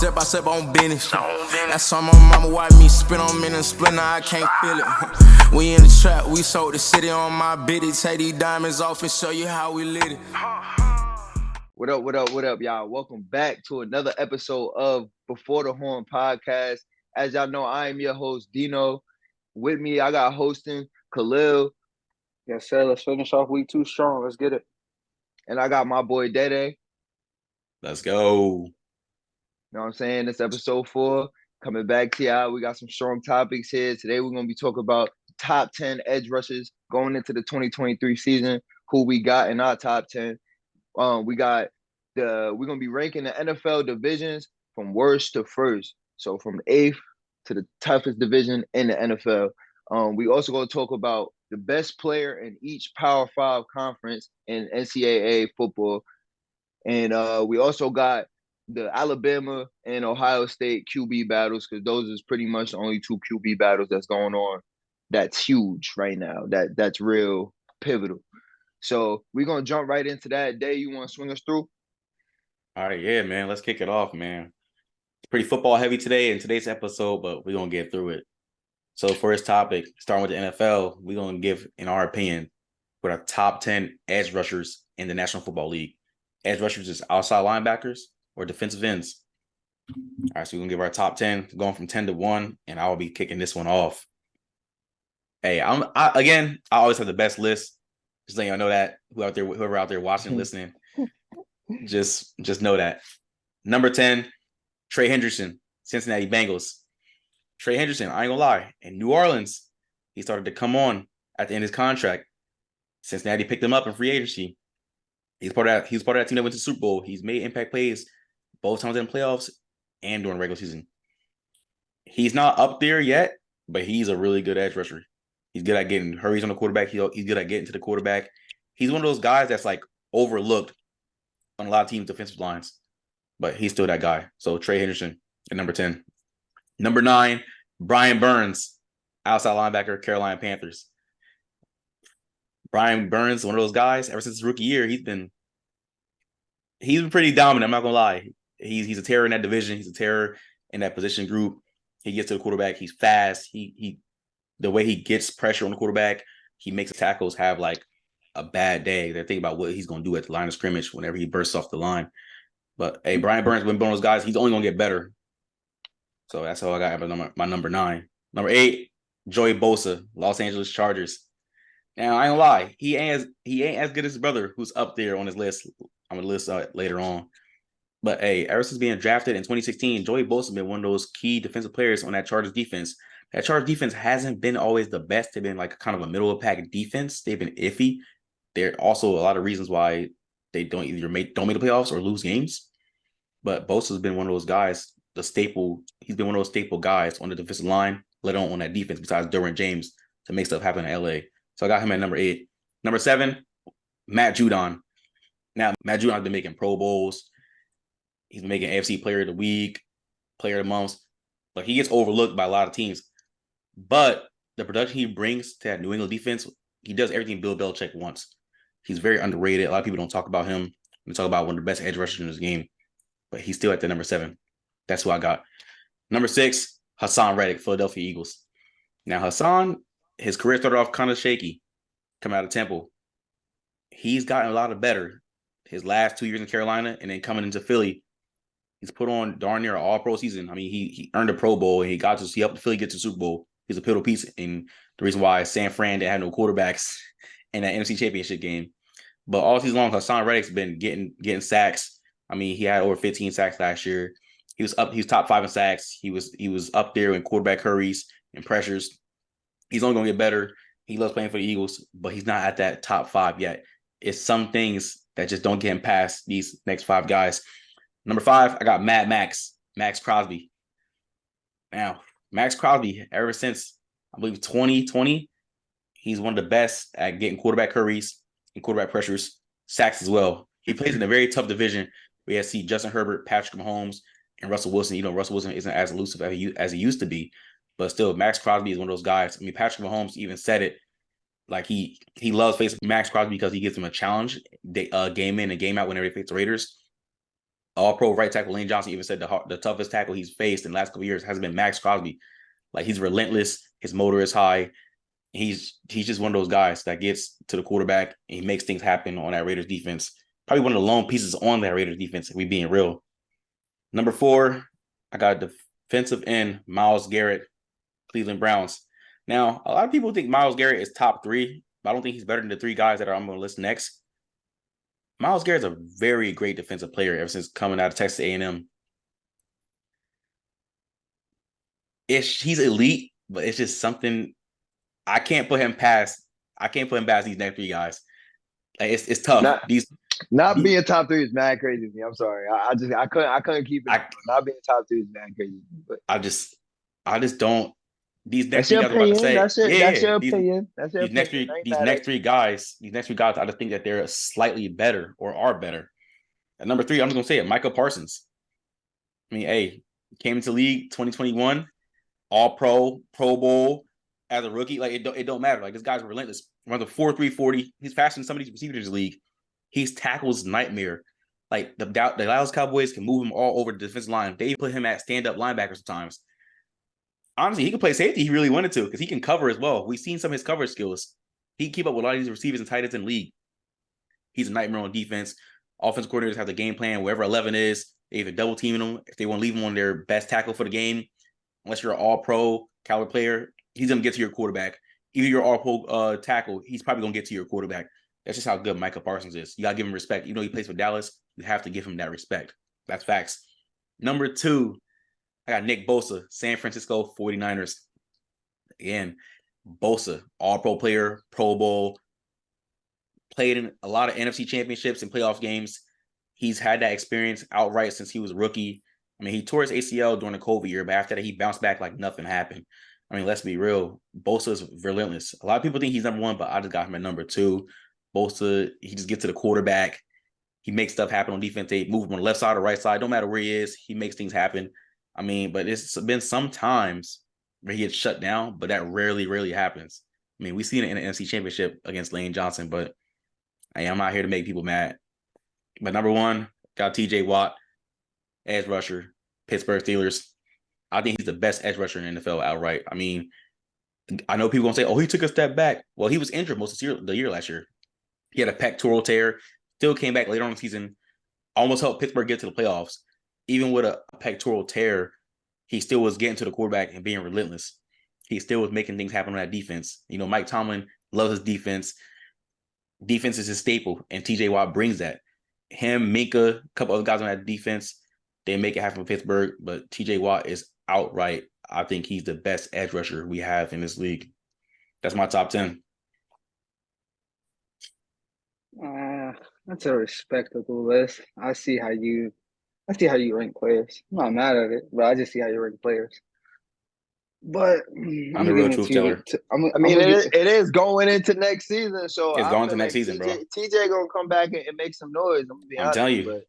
step by step on business. That's on my mama, watch me spin on me and split, now I can't feel it. We in the trap, we sold the city on my biddy. Take these diamonds off and show you how we lit it. What up, y'all? Welcome back to another episode of Before the Horn podcast. As y'all know, I am your host, Dino. With me, I got hosting Khalil. Yes, sir. Let's finish off week 2 strong. Let's get it. And I got my boy, Dede. Let's go. You know what I'm saying? It's episode 4. Coming back to y'all. We got some strong topics here. Today, we're going to be talking about top 10 edge rushers going into the 2023 season, who we got in our top 10. We're gonna be ranking the NFL divisions from worst to first. So from the 8th to the toughest division in the NFL. We also gonna talk about the best player in each Power-5 conference in NCAA football. And we also got the Alabama and Ohio State QB battles, because those is pretty much the only 2 QB battles that's going on. That's huge right now. That's real pivotal. So we're going to jump right into that. Day, you want to swing us through? All right, yeah, man. Let's kick it off, man. It's pretty football heavy today in today's episode, but we're going to get through it. So for this topic, starting with the NFL, we're going to give, in our opinion, what our top 10 edge rushers in the National Football League. Edge rushers is outside linebackers or defensive ends. All right, so we're going to give our top 10, going from 10 to 1, and I will be kicking this one off. Hey, I always have the best list. Just letting y'all know that whoever out there watching, listening, just know that. Number 10, Trey Hendrickson, Cincinnati Bengals. Trey Hendrickson, I ain't gonna lie, in New Orleans, he started to come on at the end of his contract. Cincinnati picked him up in free agency. He's part of that team that went to the Super Bowl. He's made impact plays both times in the playoffs and during the regular season. He's not up there yet, but he's a really good edge rusher. He's good at getting hurries on the quarterback. He's good at getting to the quarterback. He's one of those guys that's like overlooked on a lot of teams' defensive lines, but he's still that guy. So Trey Hendrickson at number 10. Number 9, Brian Burns, outside linebacker, Carolina Panthers. Brian Burns, one of those guys, ever since his rookie year, he's been pretty dominant. I'm not gonna lie. He's a terror in that division. He's a terror in that position group. He gets to the quarterback. He's fast. The way he gets pressure on the quarterback, he makes the tackles have like a bad day. They're thinking about what he's going to do at the line of scrimmage whenever he bursts off the line. But, hey, Brian Burns, been one of those guys, he's only going to get better. So that's how I got my number 9. Number 8, Joey Bosa, Los Angeles Chargers. Now, I ain't gonna lie, he ain't as good as his brother, who's up there on his list. I'm going to list later on. But, hey, ever since being drafted in 2016, Joey Bosa has been one of those key defensive players on that Chargers defense. That Chargers defense hasn't been always the best. They've been like kind of a middle of the pack defense. They've been iffy. There are also a lot of reasons why they don't make the playoffs or lose games. But Bosa's been one of those guys, he's been one of those staple guys on the defensive line, let alone on that defense, besides Derwin James, to make stuff happen in LA. So I got him at number 8. Number 7, Matt Judon. Now, Matt Judon has been making Pro Bowls. He's been making AFC Player of the Week, Player of the Month. But he gets overlooked by a lot of teams. But the production he brings to that New England defense, he does everything Bill Belichick wants. He's very underrated. A lot of people don't talk about him. We talk about one of the best edge rushers in this game. But he's still at the number 7. That's who I got. Number 6, Hassan Reddick, Philadelphia Eagles. Now, Hassan, his career started off kind of shaky, coming out of Temple. He's gotten a lot better his last 2 years in Carolina, and then coming into Philly, he's put on darn near an all-pro season. I mean, he earned a Pro Bowl, and he helped Philly get to the Super Bowl. He's a pivotal piece in the reason why San Fran didn't have no quarterbacks in that NFC Championship game. But all season long, Hassan Reddick's been getting sacks. I mean, he had over 15 sacks last year. He was top 5 in sacks. He was up there in quarterback hurries and pressures. He's only gonna get better. He loves playing for the Eagles, but he's not at that top 5 yet. It's some things that just don't get him past these next 5 guys. Number 5, I got Max Crosby. Now, Max Crosby, ever since, I believe, 2020, he's one of the best at getting quarterback hurries and quarterback pressures, sacks as well. He plays in a very tough division. We have to see Justin Herbert, Patrick Mahomes, and Russell Wilson. You know, Russell Wilson isn't as elusive as he used to be, but still, Max Crosby is one of those guys. I mean, Patrick Mahomes even said it, like he loves facing Max Crosby because he gives him a challenge game in and game out whenever he faces the Raiders. All-Pro right tackle Lane Johnson even said the toughest tackle he's faced in the last couple of years has been Max Crosby. Like, he's relentless. His motor is high. He's just one of those guys that gets to the quarterback and he makes things happen on that Raiders defense. Probably one of the lone pieces on that Raiders defense, if we being real. Number 4, I got defensive end Myles Garrett, Cleveland Browns. Now, a lot of people think Myles Garrett is top 3, but I don't think he's better than the 3 guys that I'm going to list next. Myles Garrett's a very great defensive player ever since coming out of Texas A&M. He's elite, but it's just something I can't put him past these next 3 guys. Like, it's tough. Not being top 3 is mad crazy to me. I'm sorry. I couldn't keep it. Not being top 3 is mad crazy to me. But I just don't. These next that's 3 guys I'm about to say. That's your opinion. That's your opinion. These next three guys, I just think that they're slightly better or are better. At number 3, I'm just gonna say it, Micah Parsons. I mean, hey, came into league 2021, All-Pro, Pro Bowl as a rookie. Like, it don't matter. Like, this guy's relentless. Runs a 4.3 40. He's faster than some of these receivers in this league. He's tackles nightmare. Like, the Dallas Cowboys can move him all over the defensive line. They put him at stand-up linebacker sometimes. Honestly, he can play safety. He really wanted to because he can cover as well. We've seen some of his coverage skills. He can keep up with a lot of these receivers and tight ends in the league. He's a nightmare on defense. Offensive coordinators have the game plan. Wherever 11 is, they either double teaming him. If they want to leave him on their best tackle for the game, unless you're an all-pro caliber player, he's going to get to your quarterback. Either you're all-pro tackle, he's probably going to get to your quarterback. That's just how good Micah Parsons is. You got to give him respect. Even though he plays for Dallas, you have to give him that respect. That's facts. Number 2, I got Nick Bosa, San Francisco 49ers. Again, Bosa, all-pro player, Pro Bowl, played in a lot of NFC championships and playoff games. He's had that experience outright since he was a rookie. I mean, he tore his ACL during the COVID year, but after that, he bounced back like nothing happened. I mean, let's be real. Bosa's relentless. A lot of people think he's number 1, but I just got him at number 2. Bosa, he just gets to the quarterback. He makes stuff happen on defense. They move him on the left side or right side. Don't matter where he is. He makes things happen. I mean, but it's been some times where he gets shut down, but that rarely happens. I mean, we've seen it in the NFC Championship against Lane Johnson, but I'm not here to make people mad. But number 1, got TJ Watt, edge rusher, Pittsburgh Steelers. I think he's the best edge rusher in the NFL outright. I mean, I know people going to say, oh, he took a step back. Well, he was injured most of the year last year. He had a pectoral tear, still came back later on in the season, almost helped Pittsburgh get to the playoffs. Even with a pectoral tear, he still was getting to the quarterback and being relentless. He still was making things happen on that defense. You know, Mike Tomlin loves his defense. Defense is his staple, and TJ Watt brings that. Him, Minka, a couple other guys on that defense, they make it happen for Pittsburgh, but TJ Watt is outright. I think he's the best edge rusher we have in this league. That's my top 10. That's a respectable list. I see how you rank players. I'm not mad at it, but I just see how you rank players. But I'm the real truth teller. It is going into next season, so it's going to next season, bro. TJ gonna come back and make some noise. I'm telling you, but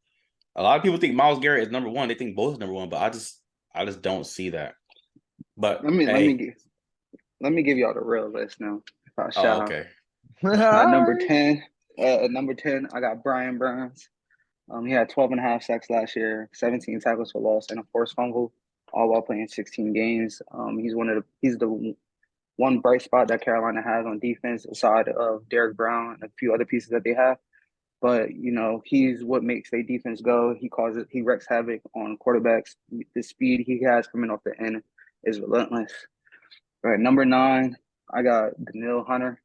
a lot of people think Myles Garrett is number 1. They think both is number 1, but I just don't see that. But let me give y'all the real list now. If I shout okay. At number 10, I got Brian Burns. He had 12.5 sacks last year, 17 tackles for loss, and a forced fumble, all while playing 16 games. He's the one bright spot that Carolina has on defense, aside of Derek Brown and a few other pieces that they have. But you know, he's what makes their defense go. He wreaks havoc on quarterbacks. The speed he has coming off the end is relentless. All right, number 9, I got Daniil Hunter.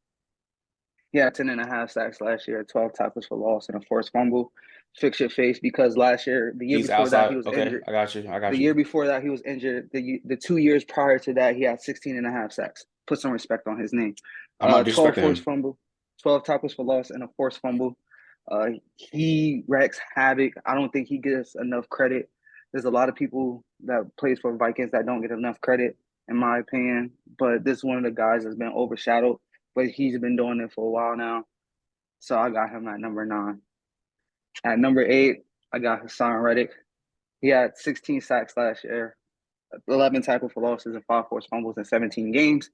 He had 10.5 sacks last year, 12 tackles for loss, and a forced fumble. Fix your face, because last year, the year before that, he was injured. I got you. The year before that, he was injured. The 2 years prior to that, he had 16.5 sacks. Put some respect on his name. 12 forced fumble, 12 tackles for loss, and a forced fumble. He wreaks havoc. I don't think he gets enough credit. There's a lot of people that plays for Vikings that don't get enough credit, in my opinion. But this is one of the guys that's been overshadowed. But he's been doing it for a while now. So I got him at number 9. At number 8, I got Hassan Reddick. He had 16 sacks last year, 11 tackles for losses, and 5 forced fumbles in 17 games.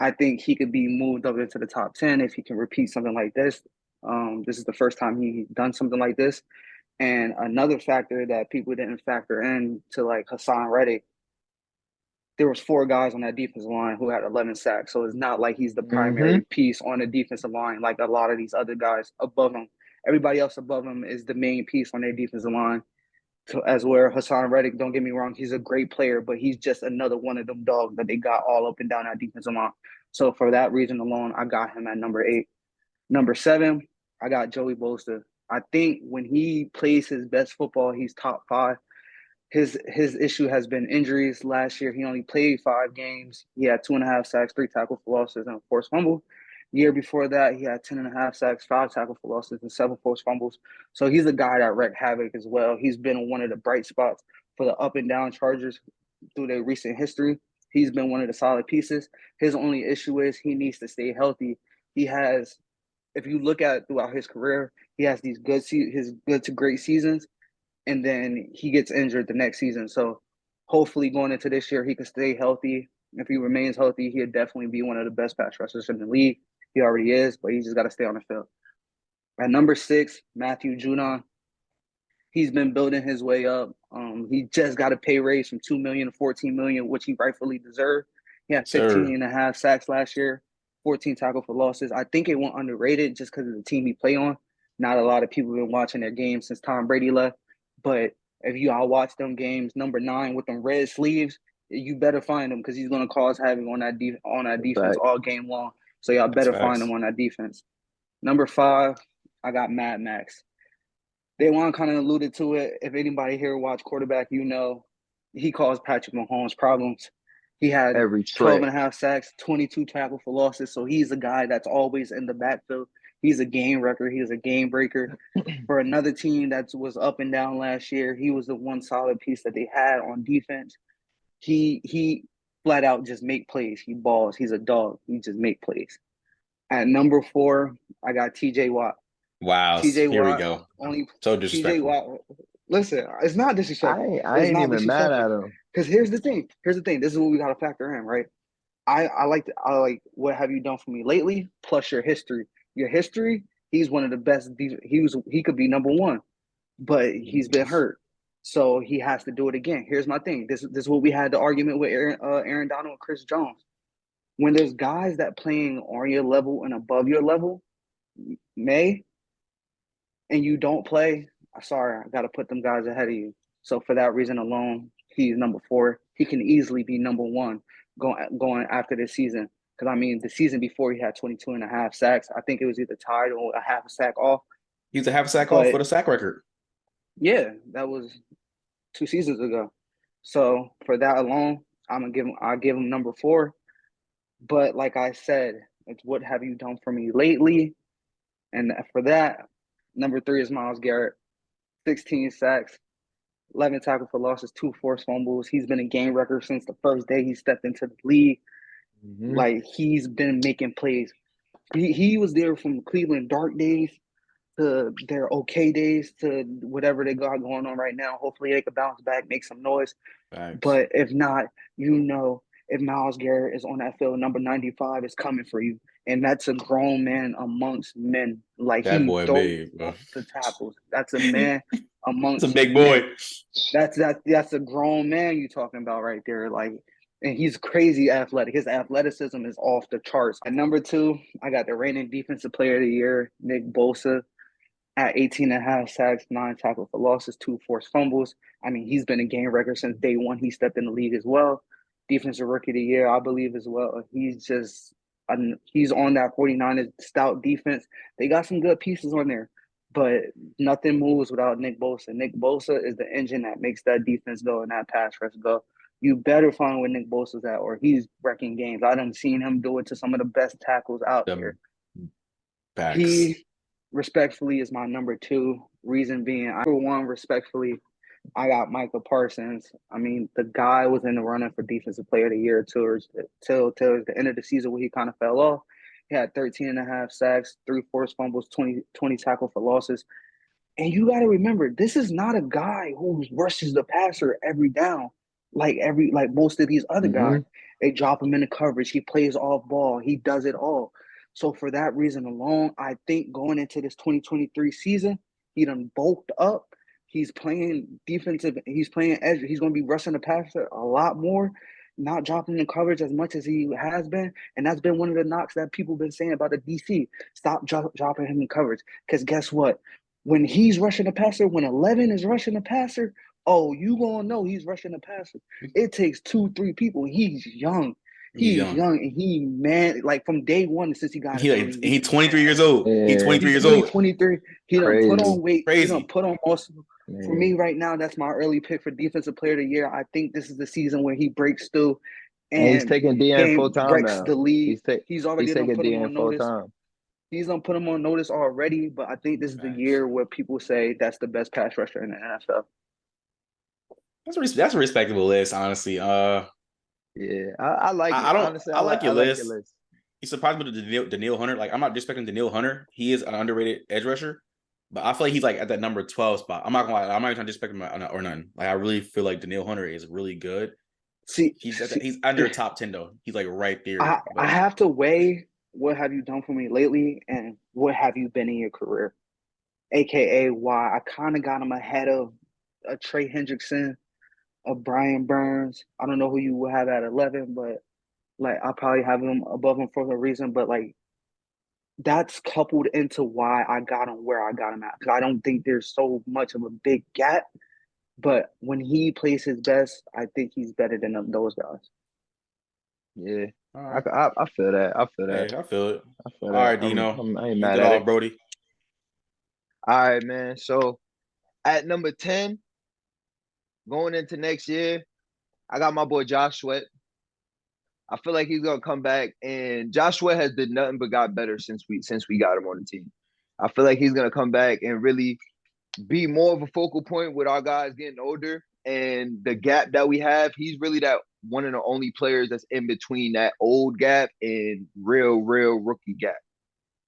I think he could be moved up into the top 10 if he can repeat something like this. This is the first time he done something like this. And another factor that people didn't factor in to like Hassan Reddick, there was 4 guys on that defensive line who had 11 sacks. So it's not like he's the primary piece on the defensive line like a lot of these other guys above him. Everybody else above him is the main piece on their defensive line. So as where Hassan Reddick, don't get me wrong, he's a great player, but he's just another one of them dogs that they got all up and down that defensive line. So for that reason alone, I got him at number 8. Number 7, I got Joey Bosa. I think when he plays his best football, he's top 5. His issue has been injuries. Last year, he only played 5 games. He had 2.5 sacks, 3 tackles for losses, and a forced fumble. Year before that, he had 10.5 sacks, 5 tackles for losses, and 7 forced fumbles. So he's a guy that wreaked havoc as well. He's been one of the bright spots for the up and down Chargers through their recent history. He's been one of the solid pieces. His only issue is he needs to stay healthy. He has, if you look at throughout his career, he has these his good to great seasons, and then he gets injured the next season. So hopefully going into this year, he can stay healthy. If he remains healthy, he'll definitely be one of the best pass rushers in the league. He already is, but he just got to stay on the field. At number 6, Matthew Judon. He's been building his way up. He just got a pay raise from $2 million to $14 million, which he rightfully deserved. He had 15.5 sacks last year, 14 tackles for losses. I think it went underrated just because of the team he play on. Not a lot of people have been watching their games since Tom Brady left. But if you all watch them games, number 9 with them red sleeves, you better find him because he's going to cause havoc on that defense all game long. So y'all better find him on that defense. Number 5, I got Mad Max. Daewon kind of alluded to it. If anybody here watch quarterback, you know he caused Patrick Mahomes problems. He had 12.5 sacks, 22 tackles for losses. So he's a guy that's always in the backfield. He's a game wrecker. He's a game breaker. For another team that was up and down last year, he was the one solid piece that they had on defense. He flat out just make plays. He balls. He's a dog. He just make plays. At number 4, I got TJ Watt. Wow. TJ Here Watt, we go. only So disrespectful. TJ Watt. Listen, it's not disrespectful. I ain't even mad at him. Because here's the thing. This is what we gotta factor in, right? I like what have you done for me lately? Plus your history. Your history. He's one of the best. He could be number 1, but he's been hurt, so he has to do it again. Here's my thing. This is what we had the argument with Aaron Donald and Chris Jones. When there's guys that playing on your level and above your level, and you don't play, sorry, I got to put them guys ahead of you. So for that reason alone, he's number 4. He can easily be number 1 going after this season. Because, I mean, the season before he had 22.5 sacks. I think it was either tied or a half a sack off. He was a half a sack off for the sack record. Yeah, that was 2 seasons ago. So for that alone, I'll give him number 4. But like I said, it's what have you done for me lately? And for that, number 3 is Myles Garrett. 16 sacks, 11 tackles for losses, 2 forced fumbles. He's been a game record since the first day he stepped into the league. Like, he's been making plays. He was there from Cleveland dark days to their okay days to whatever they got going on right now. Hopefully they could bounce back, make some noise. Thanks. But if not, if Myles Garrett is on that field, number 95 is coming for you. And that's a grown man amongst men. Like, that he boy big, bro. The tackles. That's a man amongst It's a big boy. Men. That's a grown man you talking about right there. Like, and he's crazy athletic. His athleticism is off the charts. At number 2, I got the reigning defensive player of the year, Nick Bosa, at 18.5 sacks, 9 tackles for losses, 2 forced fumbles. I mean, he's been a game record since day 1 he stepped in the league as well. Defensive rookie of the year, I believe, as well. He's on that 49ers stout defense. They got some good pieces on there, but nothing moves without Nick Bosa. Nick Bosa is the engine that makes that defense go and that pass rush go. You better find where Nick Bosa's at, or he's wrecking games. I done seen him do it to some of the best tackles out there. Facts. He respectfully is my number 2. Reason being, number 1, respectfully, I got Micah Parsons. I mean, the guy was in the running for Defensive Player of the Year till the end of the season where he kind of fell off. He had 13.5 sacks, 3 forced fumbles, 20 tackles for losses. And you got to remember, this is not a guy who rushes the passer every down like most of these other guys. They drop him into coverage. He plays off ball. He does it all. So for that reason alone, I think going into this 2023 season, he done bulked up. He's playing defensive. He's playing edge. He's going to be rushing the passer a lot more, not dropping the coverage as much as he has been. And that's been one of the knocks that people been saying about the DC. Stop dropping him in coverage. Because guess what? When he's rushing the passer, when 11 is rushing the passer, oh, you going to know he's rushing the passer. It takes 2-3 people. He's young. He's young, and he, man, like from day one since he got in the league. He's 23 years old. Yeah. He's 23 years only old. 23. He done put on weight. Crazy. He done put on muscle. Yeah. For me right now, that's my early pick for Defensive Player of the Year. I think this is the season where he breaks through. And he's taking DN full time breaks now. the lead. He's already taking put him DN on full notice. time. He's gonna put him on notice already, but I think this is the year where people say that's the best pass rusher in the NFL. That's a respectable list, honestly. Yeah, I like it. Honestly, I like your list. Your list. He surprised me with Danielle Hunter. Like, I'm not disrespecting Danielle Hunter. He is an underrated edge rusher, but I feel like he's like at that number 12 spot. I'm not gonna lie. I'm not even trying to disrespect him or nothing. Like, I really feel like Danielle Hunter is really good. He's under top 10 though. He's like right there. I have to weigh what have you done for me lately and what have you been in your career, aka why I kind of got him ahead of a Trey Hendrickson, a Brian Burns. I don't know who you would have at 11, but like I probably have him above him for a reason. But like that's coupled into why I got him where I got him at, because I don't think there's so much of a big gap. But when he plays his best, I think he's better than those guys. Yeah, right. I feel that. I feel that. Hey, I feel it. All right, Dino. I ain't mad at it. Brody. All right, man. So at number 10, going into next year, I got my boy Josh Sweat. I feel like he's gonna come back, and Josh Sweat has did nothing but got better since we got him on the team. I feel like he's gonna come back and really be more of a focal point with our guys getting older and the gap that we have. He's really that one of the only players that's in between that old gap and real rookie gap.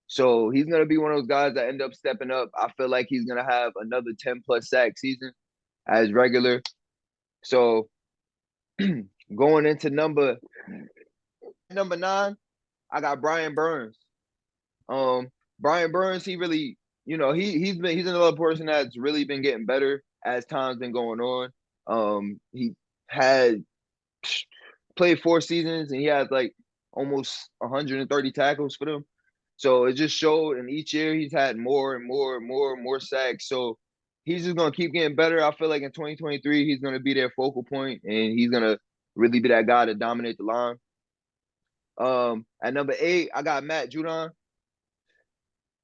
So he's gonna be one of those guys that end up stepping up. I feel like he's gonna have another 10+ sack season as regular. So going into number 9, I got Brian Burns. Brian Burns, he really, he's another person that's really been getting better as time's been going on. He had played 4 seasons and he had like almost 130 tackles for them. So it just showed, and each year he's had more and more sacks. So he's just gonna keep getting better. I feel like in 2023 he's gonna be their focal point, and he's gonna really be that guy to dominate the line. At number 8, I got Matt Judon.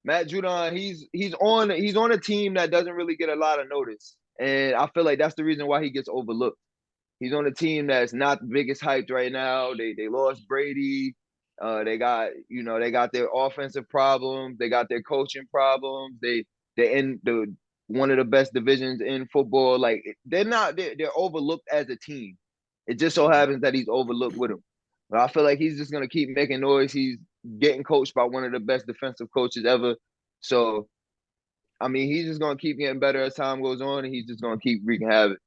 Matt Judon, he's on a team that doesn't really get a lot of notice, and I feel like that's the reason why he gets overlooked. He's on a team that's not the biggest hyped right now. They lost Brady. They got their offensive problems. They got their coaching problems. They're in one of the best divisions in football. Like they're overlooked as a team. It just so happens that he's overlooked with them. But I feel like he's just gonna keep making noise. He's getting coached by one of the best defensive coaches ever. So, I mean, he's just gonna keep getting better as time goes on, and he's just gonna keep wreaking havoc.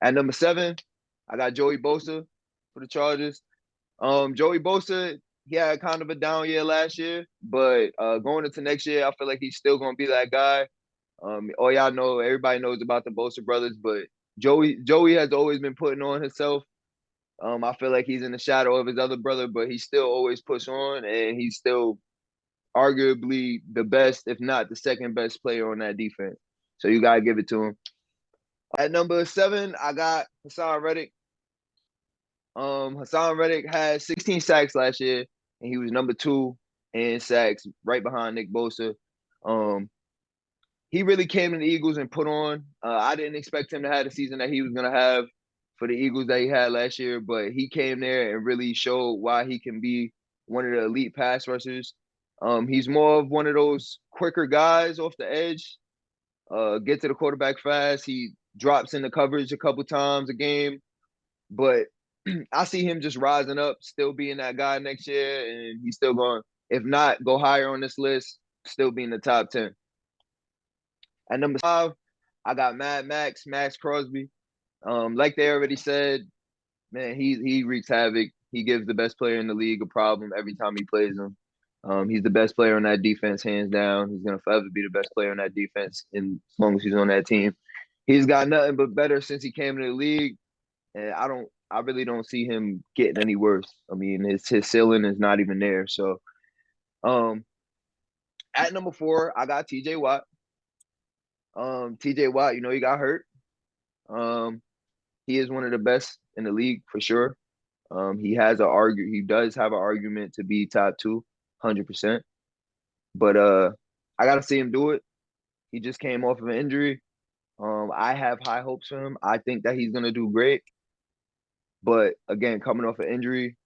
At number 7, I got Joey Bosa for the Chargers. Joey Bosa, he had kind of a down year last year, but going into next year, I feel like he's still gonna be that guy. All y'all know, everybody knows about the Bosa brothers, but Joey has always been putting on himself. I feel like he's in the shadow of his other brother, but he still always push on, and he's still arguably the best, if not the second best player on that defense. So you gotta give it to him. At number 7, I got Hassan Reddick. Hassan Reddick had 16 sacks last year, and he was number 2 in sacks, right behind Nick Bosa. He really came to the Eagles and put on. I didn't expect him to have the season that he was gonna have for the Eagles that he had last year, but he came there and really showed why he can be one of the elite pass rushers. He's more of one of those quicker guys off the edge, get to the quarterback fast. He drops into coverage a couple times a game, but I see him just rising up, still being that guy next year, and he's still going, if not, go higher on this list, still be in the top 10. At number 5, I got Max Crosby. Like they already said, man, he wreaks havoc. He gives the best player in the league a problem every time he plays him. He's the best player on that defense, hands down. He's gonna forever be the best player on that defense as long as he's on that team. He's got nothing but better since he came in the league, and I really don't see him getting any worse. I mean, his ceiling is not even there. So, at number 4, I got T.J. Watt. T.J. Watt, he got hurt. He is one of the best in the league for sure. He does have an argument to be top 2, 100%. But I gotta see him do it. He just came off of an injury. I have high hopes for him. I think that he's gonna do great. But again, coming off an injury,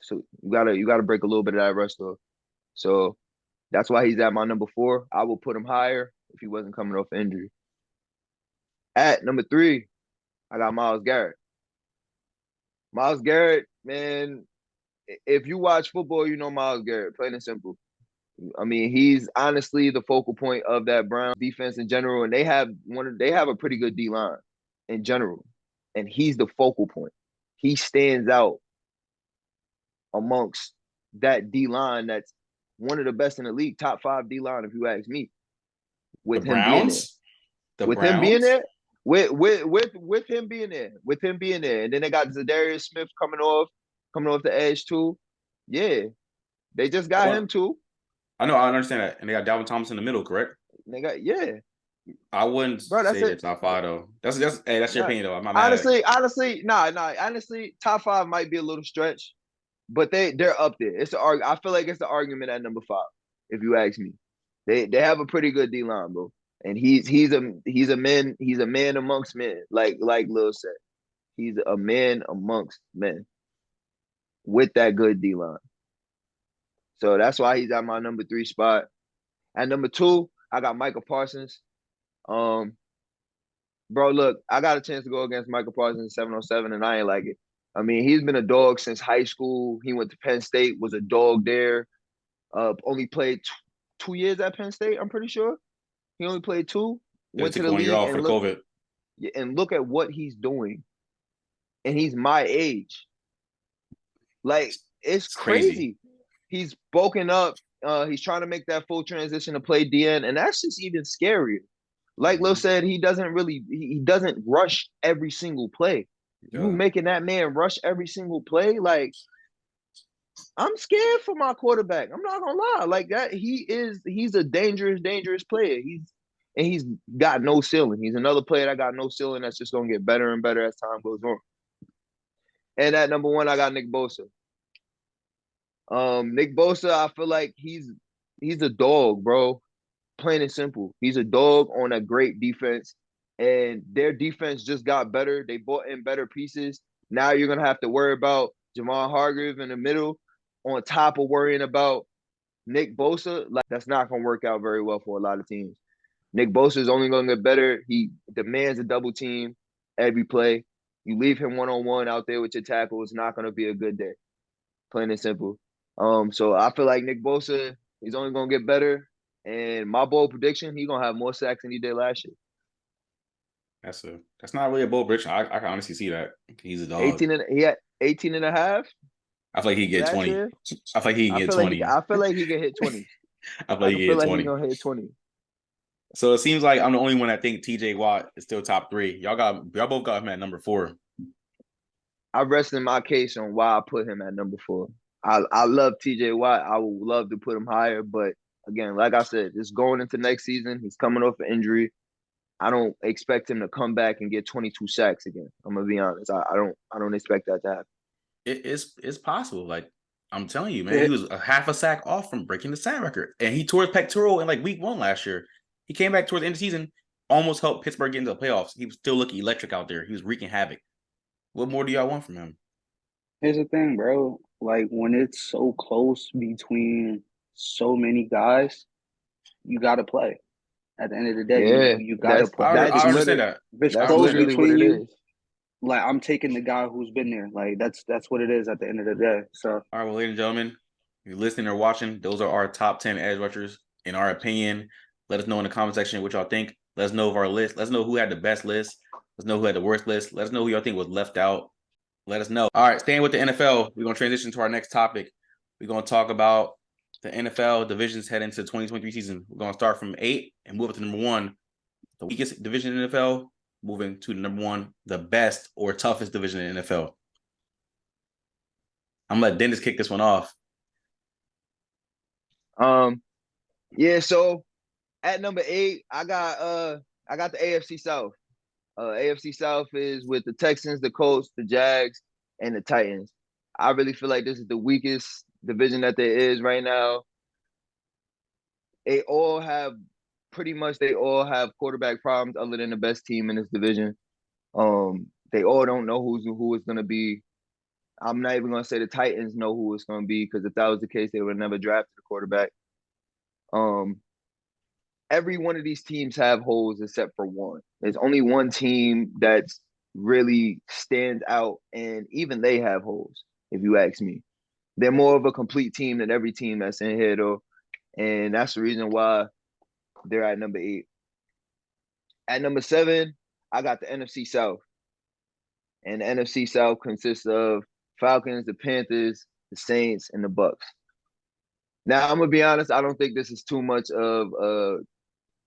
so you gotta break a little bit of that rust off. So that's why he's at my number 4. I will put him higher if he wasn't coming off an injury. At number 3, I got Myles Garrett. Myles Garrett, man, if you watch football, you know Myles Garrett, plain and simple. I mean, he's honestly the focal point of that Browns defense in general, and they have a pretty good D line in general, and he's the focal point. He stands out amongst that D line that's one of the best in the league, top 5 D line if you ask me. With him being there, with him being there, and then they got Zadarius Smith coming off the edge too. Yeah, they just got him too. I know, I understand that, and they got Dalvin Thomas in the middle, correct? I wouldn't say they're top 5 though. That's your opinion though. I'm not honestly, top 5 might be a little stretch, but they're up there. I feel like it's the argument at number 5, if you ask me. They have a pretty good D line, bro, and he's a man amongst men, like Lil said. He's a man amongst men with that good D line. So that's why he's at my number 3 spot. At number 2, I got Micah Parsons. Bro, look, I got a chance to go against Micah Parsons 7-on-7, and I ain't like it. I mean, he's been a dog since high school. He went to Penn State, was a dog there. Only played 2 years at Penn State, I'm pretty sure. He only played 2. Went to the league and COVID. And look at what he's doing. And he's my age. Like, it's crazy. He's bulking up. He's trying to make that full transition to play DN, and that's just even scarier. Like Lil said, he doesn't rush every single play. Yeah. You making that man rush every single play, like, I'm scared for my quarterback. I'm not gonna lie. Like that, he's a dangerous player. He's got no ceiling. He's another player that got no ceiling that's just gonna get better and better as time goes on. And at number 1, I got Nick Bosa. Nick Bosa, I feel like he's a dog, bro. Plain and simple. He's a dog on a great defense, and their defense just got better. They brought in better pieces. Now you're gonna have to worry about Javon Hargrave in the middle, on top of worrying about Nick Bosa. Like, that's not gonna work out very well for a lot of teams. Nick Bosa is only gonna get better. He demands a double team every play. You leave him one-on-one out there with your tackle, it's not gonna be a good day. Plain and simple. So I feel like Nick Bosa, he's only gonna get better. And my bold prediction, he's gonna have more sacks than he did last year. That's not really a bold prediction. I can honestly see that. He's a dog. He had 18 and a half. I feel like he can get 20. I feel like he can get 20. I feel like he can hit 20. I feel like he can hit 20. He's gonna hit 20. So it seems like I'm the only one that think TJ Watt is still top 3. Y'all both got him at number 4. I rested my case on why I put him at number 4. I love TJ Watt. I would love to put him higher, but again, like I said, just going into next season, he's coming off an injury. I don't expect him to come back and get 22 sacks again. I'm gonna be honest. I don't expect that to happen. It's possible. Like, I'm telling you, man, he was a half a sack off from breaking the sack record, and he tore his pectoral in like week 1 last year. He came back towards the end of the season, almost helped Pittsburgh get into the playoffs. He was still looking electric out there. He was wreaking havoc. What more do y'all want from him? Here's the thing, bro. Like, when it's so close between so many guys, you got to play. At the end of the day, you got to play. I understand that. If it's close between you, like, I'm taking the guy who's been there. Like, that's what it is at the end of the day. So, all right, well, ladies and gentlemen, if you're listening or watching, those are our top 10 edge rushers. In our opinion, let us know in the comment section what y'all think. Let us know of our list. Let us know who had the best list. Let us know who had the worst list. Let us know who y'all think was left out. Let us know. All right, staying with the NFL, we're going to transition to our next topic. We're going to talk about the NFL divisions heading into the 2023 season. We're going to start from 8 and move up to number 1. The weakest division in the NFL, moving to number 1, the best or toughest division in the NFL. I'm gonna let Dennis kick this one off. Yeah, so at number 8, I got the AFC South. AFC South is with the Texans, the Colts, the Jags, and the Titans. I really feel like this is the weakest division that there is right now. They all have quarterback problems other than the best team in this division. They all don't know who it's gonna be. I'm not even gonna say the Titans know who it's gonna be, because if that was the case, they would have never drafted a quarterback. Every one of these teams have holes except for one. There's only one team that's really stands out, and even they have holes, if you ask me. They're more of a complete team than every team that's in here, though. And that's the reason why they're at number 8. At number 7, I got the NFC South. And the NFC South consists of Falcons, the Panthers, the Saints, and the Bucks. Now, I'm going to be honest, I don't think this is too much of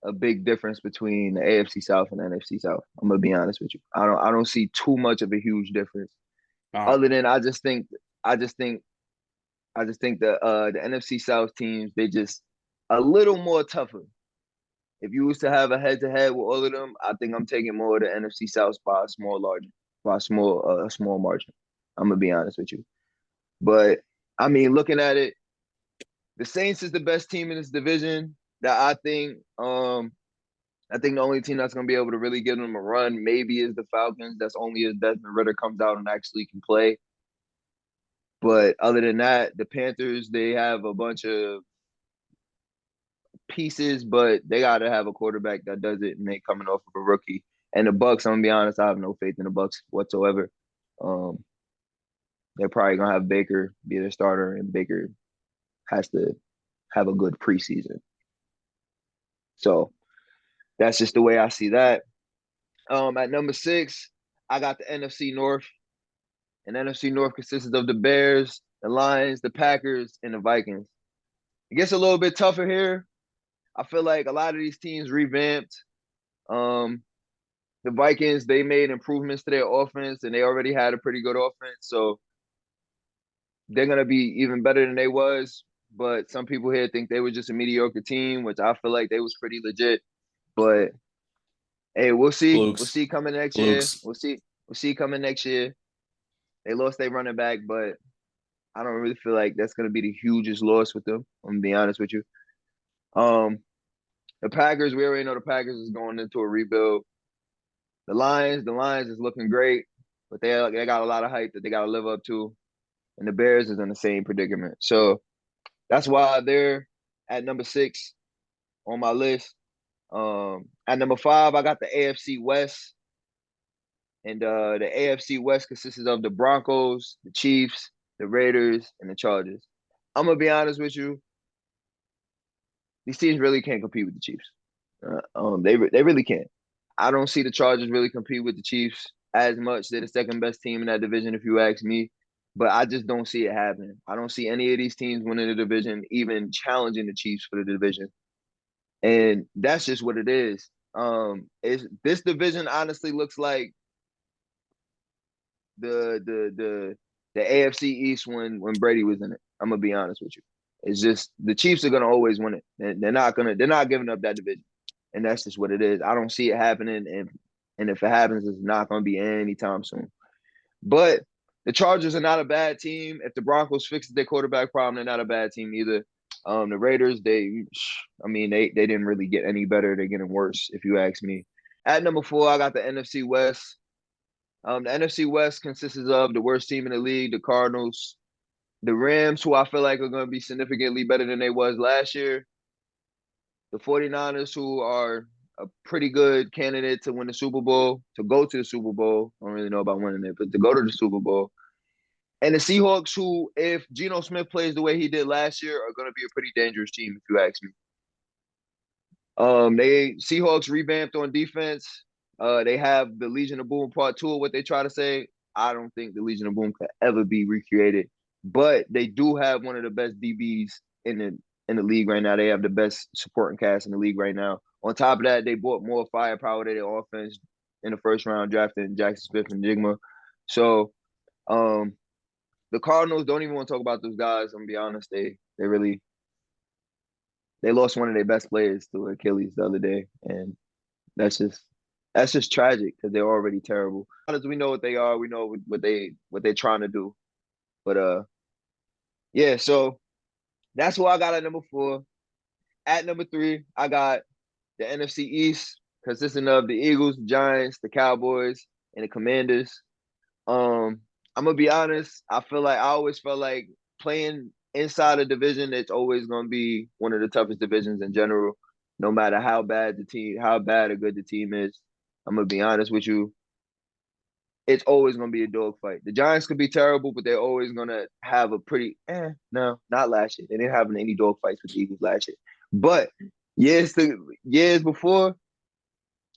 a big difference between the AFC South and the NFC South. I'm going to be honest with you. I don't see too much of a huge difference. Other than I just think the NFC South teams, they just a little more tougher. If you was to have a head-to-head with all of them, I think I'm taking more of the NFC South by a small margin. I'm gonna be honest with you. But I mean, looking at it, the Saints is the best team in this division. That I think the only team that's gonna be able to really give them a run maybe is the Falcons. That's only if Desmond Ridder comes out and actually can play. But other than that, the Panthers, they have a bunch of pieces, but they got to have a quarterback that does it, and they coming off of a rookie. And the Bucks, I'm gonna be honest, I have no faith in the Bucks whatsoever. They're probably gonna have Baker be their starter, and Baker has to have a good preseason. So that's just the way I see that. At number 6, I got the NFC North. And NFC North consists of the Bears, the Lions, the Packers, and the Vikings. It gets a little bit tougher here. I feel like a lot of these teams revamped. The Vikings, they made improvements to their offense, and they already had a pretty good offense. So they're going to be even better than they was. But some people here think they were just a mediocre team, which I feel like they was pretty legit. But, hey, we'll see. Flukes. We'll see coming next year. We'll see coming next year. They lost their running back, but I don't really feel like that's going to be the hugest loss with them. I'm going to be honest with you. The Packers, we already know the Packers is going into a rebuild. The Lions is looking great, but they got a lot of hype that they got to live up to. And the Bears is in the same predicament. So that's why they're at number 6 on my list. At number 5, I got the AFC West. And the AFC West consists of the Broncos, the Chiefs, the Raiders, and the Chargers. I'm going to be honest with you. These teams really can't compete with the Chiefs. They really can't. I don't see the Chargers really compete with the Chiefs as much. They're the second best team in that division, if you ask me. But I just don't see it happening. I don't see any of these teams winning the division, even challenging the Chiefs for the division. And that's just what it is. This division honestly looks like the AFC East when Brady was in it. I'm gonna be honest with you. It's just the Chiefs are gonna always win it. They're not giving up that division, and that's just what it is. I don't see it happening, and if it happens, it's not gonna be anytime soon. But the Chargers are not a bad team. If the Broncos fix their quarterback problem, they're not a bad team either. The Raiders, they didn't really get any better. They're getting worse, if you ask me. At number 4, I got the NFC West. The NFC West consists of the worst team in the league, the Cardinals, the Rams, who I feel like are going to be significantly better than they was last year, the 49ers, who are a pretty good candidate to win the Super Bowl, to go to the Super Bowl. I don't really know about winning it, but to go to the Super Bowl. And the Seahawks, who, if Geno Smith plays the way he did last year, are going to be a pretty dangerous team, if you ask me. Seahawks revamped on defense. They have the Legion of Boom Part 2 of what they try to say. I don't think the Legion of Boom could ever be recreated. But they do have one of the best DBs in the league right now. They have the best supporting cast in the league right now. On top of that, they brought more firepower to their offense in the first round, drafting Jackson Smith and Jigma. So the Cardinals don't even want to talk about those guys. I'm gonna be honest, they lost one of their best players to Achilles the other day, and that's just tragic because they're already terrible. We know what they are, we know what they're trying to do, but yeah. So that's who I got at number 4. At number 3, I got the NFC East, consisting of the Eagles, the Giants, the Cowboys, and the Commanders. I'm gonna be honest. I always felt like playing inside a division, it's always gonna be one of the toughest divisions in general, no matter how bad or good the team is. I'm gonna be honest with you. It's always gonna be a dogfight. The Giants could be terrible, but they're always gonna have a pretty no, not last year. They didn't have any dogfights with the Eagles last year. But years before,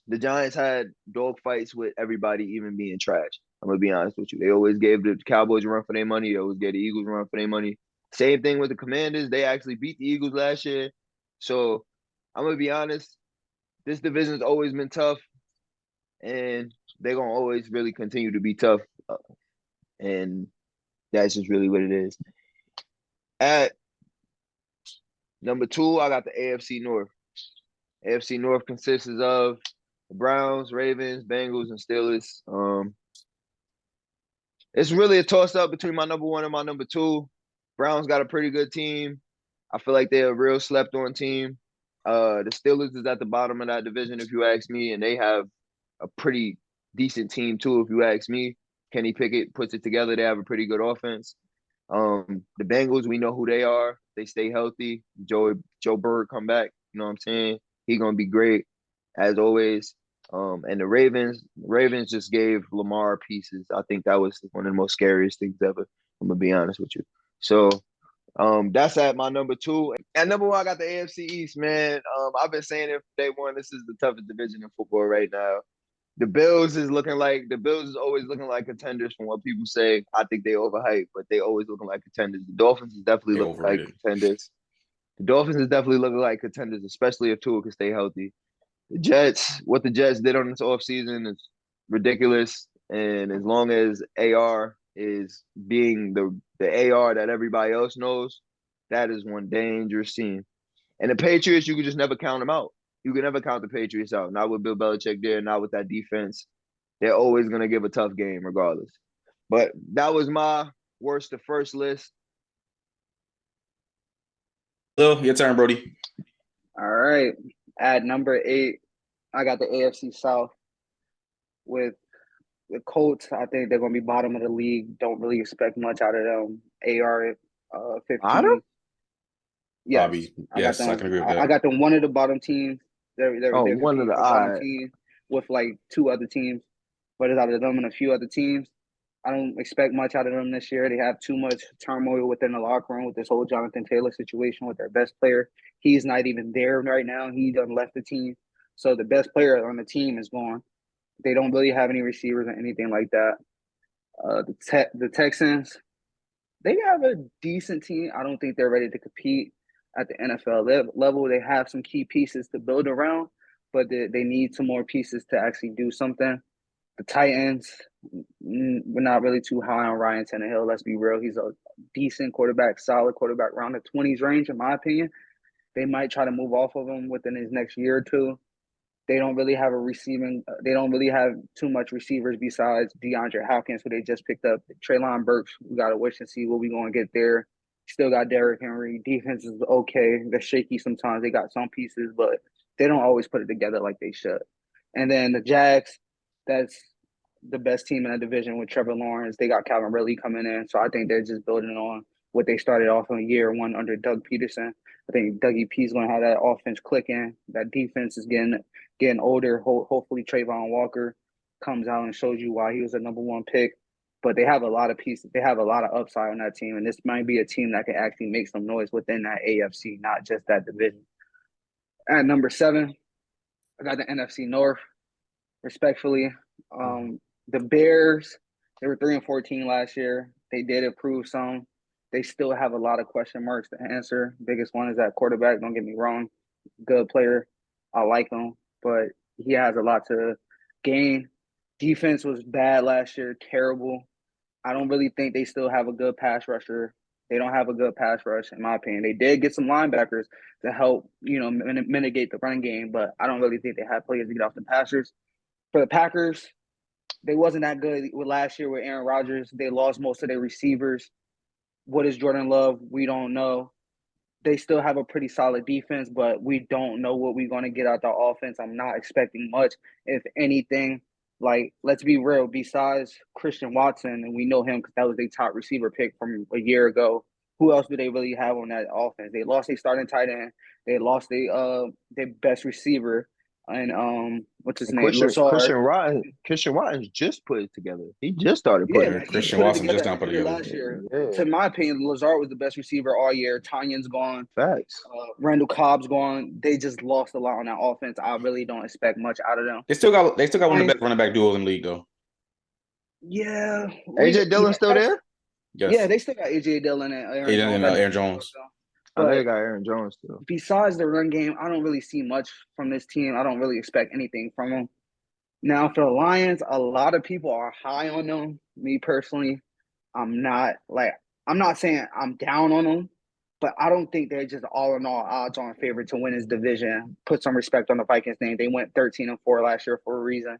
the Giants had dogfights with everybody even being trash. I'm gonna be honest with you. They always gave the Cowboys a run for their money. They always gave the Eagles a run for their money. Same thing with the Commanders. They actually beat the Eagles last year. So I'm gonna be honest. This division's always been tough, and they're gonna always really continue to be tough. And that's just really what it is. At number 2, I got the AFC North. AFC North consists of the Browns, Ravens, Bengals, and Steelers. It's really a toss-up between my number 1 and my number 2. Browns got a pretty good team. I feel like they're a real slept-on team. The Steelers is at the bottom of that division, if you ask me, and they have a pretty decent team, too, if you ask me. Kenny Pickett puts it together. They have a pretty good offense. The Bengals, we know who they are. They stay healthy. Joe Burrow come back. You know what I'm saying? He's going to be great, as always. And the Ravens just gave Lamar pieces. I think that was one of the most scariest things ever. I'm going to be honest with you. So that's at my number 2. At number 1, I got the AFC East, man. I've been saying it from day one. This is the toughest division in football right now. The Bills is always looking like contenders from what people say. I think they overhyped, but they always looking like contenders. The Dolphins is definitely They're looking like overrated. contenders. The Dolphins is definitely looking like contenders, especially if Tua can stay healthy. What the Jets did on this offseason is ridiculous. And as long as AR is being the AR that everybody else knows, that is one dangerous team. And the Patriots, you can just never count them out. You can never count the Patriots out. Not with Bill Belichick there, not with that defense. They're always going to give a tough game regardless. But that was my worst to first list. Lil, your turn, Brody. All right. At number 8, I got the AFC South with the Colts. I think they're going to be bottom of the league. Don't really expect much out of them. AR 15. Bottom? Yes, Bobby, yes, I can agree with that. I got them one of the bottom teams. They're one of the bottom team with like 2 other teams, but it's out of them and a few other teams. I don't expect much out of them this year. They have too much turmoil within the locker room with this whole Jonathan Taylor situation with their best player. He's not even there right now. He done left the team, so the best player on the team is gone. They don't really have any receivers or anything like that. The Texans, they have a decent team. I don't think they're ready to compete at the NFL level. They have some key pieces to build around, but they need some more pieces to actually do something. The Titans, we're not really too high on Ryan Tannehill. Let's be real. He's a decent quarterback, solid quarterback, around the 20s range, in my opinion. They might try to move off of him within his next year or two. They don't really have they don't really have too much receivers besides DeAndre Hopkins, who they just picked up. Treylon Burks, we got to wait and see what we're going to get there. Still got Derrick Henry. Defense is okay. They're shaky sometimes. They got some pieces, but they don't always put it together like they should. And then the Jags, that's the best team in the division with Trevor Lawrence. They got Calvin Ridley coming in. So I think they're just building on what they started off in year 1 under Doug Peterson. I think Dougie P is going to have that offense clicking. That defense is getting older. Hopefully Trayvon Walker comes out and shows you why he was a number 1 pick. But they have a lot of pieces. They have a lot of upside on that team. And this might be a team that can actually make some noise within that AFC, not just that division. At number 7, I got the NFC North, respectfully. The Bears, they were 3-14 last year. They did improve some. They still have a lot of question marks to answer. Biggest one is that quarterback. Don't get me wrong. Good player. I like him. But he has a lot to gain Defense was bad last year, terrible. I don't really think they still have a good pass rusher. They don't have a good pass rush, in my opinion. They did get some linebackers to help, mitigate the running game, but I don't really think they have players to get off the passers. For the Packers, they wasn't that good with last year with Aaron Rodgers. They lost most of their receivers. What is Jordan Love? We don't know. They still have a pretty solid defense, but we don't know what we're going to get out the offense. I'm not expecting much, if anything. Like, let's be real. Besides Christian Watson, and we know him because that was their top receiver pick from a year ago, who else do they really have on that offense? They lost their starting tight end. They lost their best receiver, and what's his name? Lazard. Christian Watkins just put it together. He just started putting it. Christian Watson just not put it together last year. Yeah. To my opinion, Lazard was the best receiver all year. Tanyan's gone. Facts. Randall Cobb's gone. They just lost a lot on that offense. I really don't expect much out of them. They still got one of the best running back duos in the league, though. Yeah. AJ Dillon still there? Yes. Yeah, they still got AJ Dillon and Aaron Jones. But they got Aaron Jones still. Besides the run game, I don't really see much from this team. I don't really expect anything from them. Now, for the Lions, a lot of people are high on them. Me personally, I'm not saying I'm down on them, but I don't think they're just all in all odds-on favorite to win this division. Put some respect on the Vikings name. They went 13-4 last year for a reason.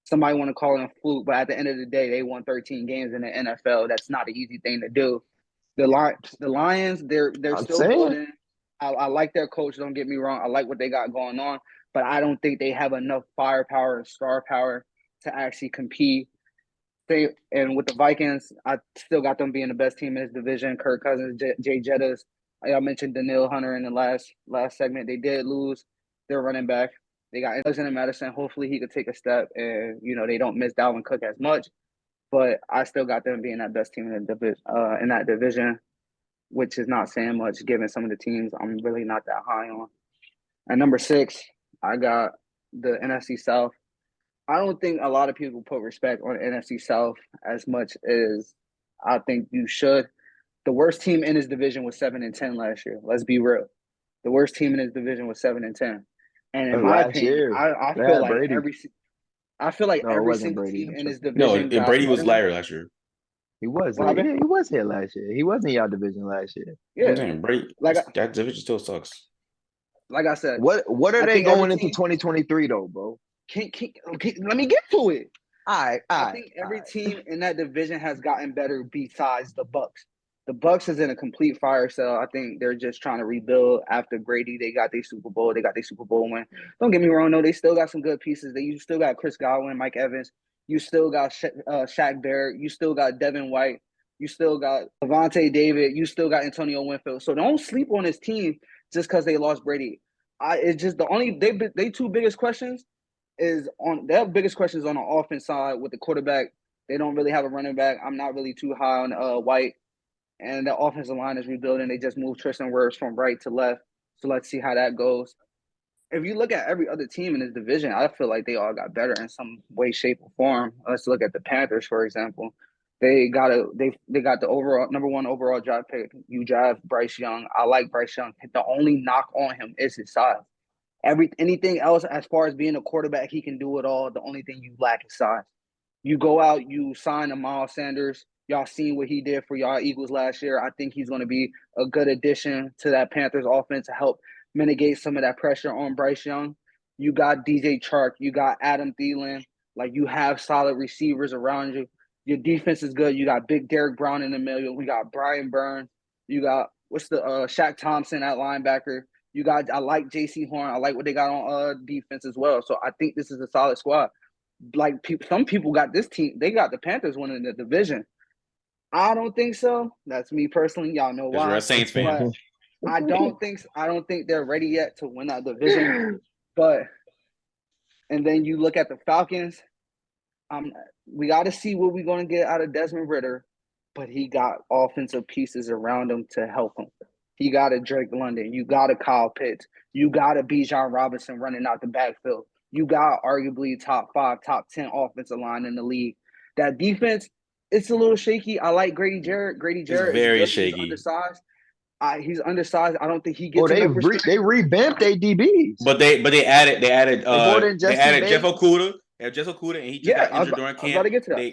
Somebody want to call it a fluke, but at the end of the day, they won 13 games in the NFL. That's not an easy thing to do. The Lions, they're still building. I like their coach. Don't get me wrong. I like what they got going on, but I don't think they have enough firepower and star power to actually compete. And with the Vikings, I still got them being the best team in this division. Kirk Cousins, Jay Jettas. I mentioned Daniil Hunter in the last segment. They did lose their running back. They got Alexander Madison. Hopefully he could take a step and, they don't miss Dalvin Cook as much. But I still got them being that best team in that division, which is not saying much given some of the teams I'm really not that high on. At number 6, I got the NFC South. I don't think a lot of people put respect on NFC South as much as I think you should. The worst team in this division was 7-10 last year. Let's be real. The worst team in this division was 7-10. And in my opinion, I feel like every single team in this division. No, Brady was liar last year. He was. He was here last year. He wasn't in y'all division last year. Yeah, Brady. That division still sucks. Like I said, what are they going into 2023 though, bro? Let me get to it. I think every team in that division has gotten better besides the Bucs. The Bucs is in a complete fire sale. I think they're just trying to rebuild after Brady. They got their Super Bowl. They got their Super Bowl win. Don't get me wrong, though. They still got some good pieces. You still got Chris Godwin, Mike Evans. You still got Shaq Barrett. You still got Devin White. You still got Levante David. You still got Antonio Winfield. So don't sleep on this team just because they lost Brady. It's just they two biggest questions their biggest questions on the offense side with the quarterback. They don't really have a running back. I'm not really too high on White. And the offensive line is rebuilding. They just moved Tristan Wirfs from right to left. So let's see how that goes. If you look at every other team in this division, I feel like they all got better in some way, shape, or form. Let's look at the Panthers, for example. They got the overall number 1 overall draft pick. You draft Bryce Young. I like Bryce Young. The only knock on him is his size. Anything else, as far as being a quarterback, he can do it all. The only thing you lack is size. You go out, you sign a Miles Sanders. Y'all seen what he did for y'all Eagles last year. I think he's going to be a good addition to that Panthers offense to help mitigate some of that pressure on Bryce Young. You got DJ Chark. You got Adam Thielen. Like, you have solid receivers around you. Your defense is good. You got big Derek Brown in the middle. We got Brian Burns. You got Shaq Thompson at linebacker. I like J.C. Horn. I like what they got on defense as well. So I think this is a solid squad. Like, some people got this team. They got the Panthers winning the division. I don't think so. That's me personally. Y'all know why. You're a Saints fan. But I don't think they're ready yet to win that division. And then you look at the Falcons. We got to see what we're going to get out of Desmond Ridder, but he got offensive pieces around him to help him. He got a Drake London. You got a Kyle Pitts. You got a Bijan Robinson running out the backfield. You got arguably top 5, top 10 offensive line in the league. That defense, it's a little shaky. I like Grady Jarrett. Grady Jarrett is very He's shaky. undersized. He's undersized. I don't think he gets. They revamped their DBs, but they added Jeff Okuda. They have Jess Okuda, and he just Yeah, got injured during I was about camp. to get to that.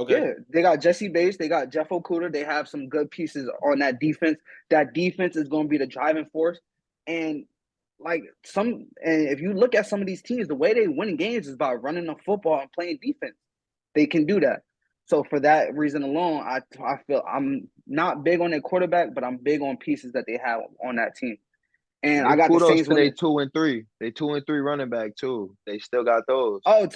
Yeah, they got Jesse Bates, they got Jeff Okuda. They have some good pieces on that defense. That defense is going to be the driving force. And and if you look at some of these teams, the way they win games is by running the football and playing defense. They can do that. So for that reason alone, I feel I'm not big on their quarterback, but I'm big on pieces that they have on that team. And I Give got the kudos Saints to they winning. 2-3. They 2-3 running back too. They still got those. Yeah,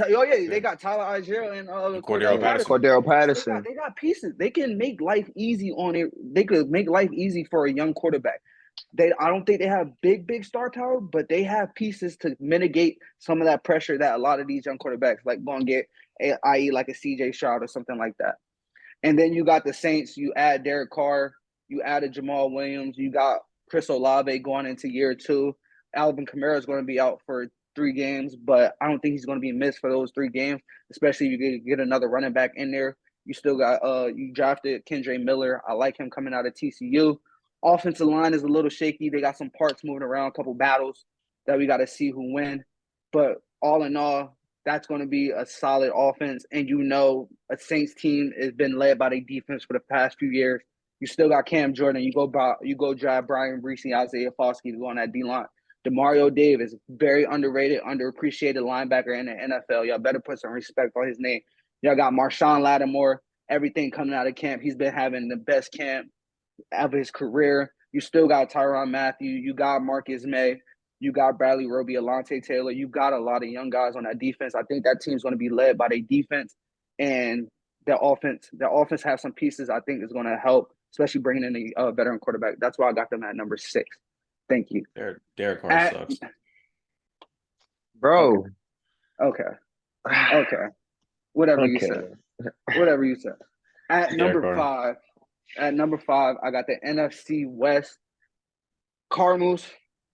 they got Tyler Algier and Cordero Cordell Patterson. Cordero They Patterson. got pieces. They can make life easy on it. They could make life easy for a young quarterback. I don't think they have big star power, but they have pieces to mitigate some of that pressure that a lot of these young quarterbacks going to get, i.e. like a CJ Stroud or something like that. And then you got the Saints. You add Derek Carr. You added Jamal Williams. You got Chris Olave going into year 2. Alvin Kamara is going to be out for 3 games, but I don't think he's going to be missed for those 3 games, especially if you get another running back in there. You still got you drafted Kendre Miller. I like him coming out of TCU. Offensive line is a little shaky. They got some parts moving around, a couple battles that we got to see who win. But all in all, that's going to be a solid offense. And a Saints team has been led by their defense for the past few years. You still got Cam Jordan. You go drive Brian Brees and Isaiah Foskey to go on that D-line. Demario Davis, very underrated, underappreciated linebacker in the NFL. Y'all better put some respect on his name. Y'all got Marshawn Lattimore, everything coming out of camp. He's been having the best camp of his career. You still got Tyrann Mathieu. You got Marcus May. You got Bradley Roby, Alontae Taylor. You got a lot of young guys on that defense. I think that team's going to be led by their defense, and their offense. Their offense has some pieces I think is going to help, especially bringing in a veteran quarterback. That's why I got them at number 6. Thank you. Derek Carr sucks. Bro. Okay. Whatever you said. At number 5, I got the NFC West Cardinals.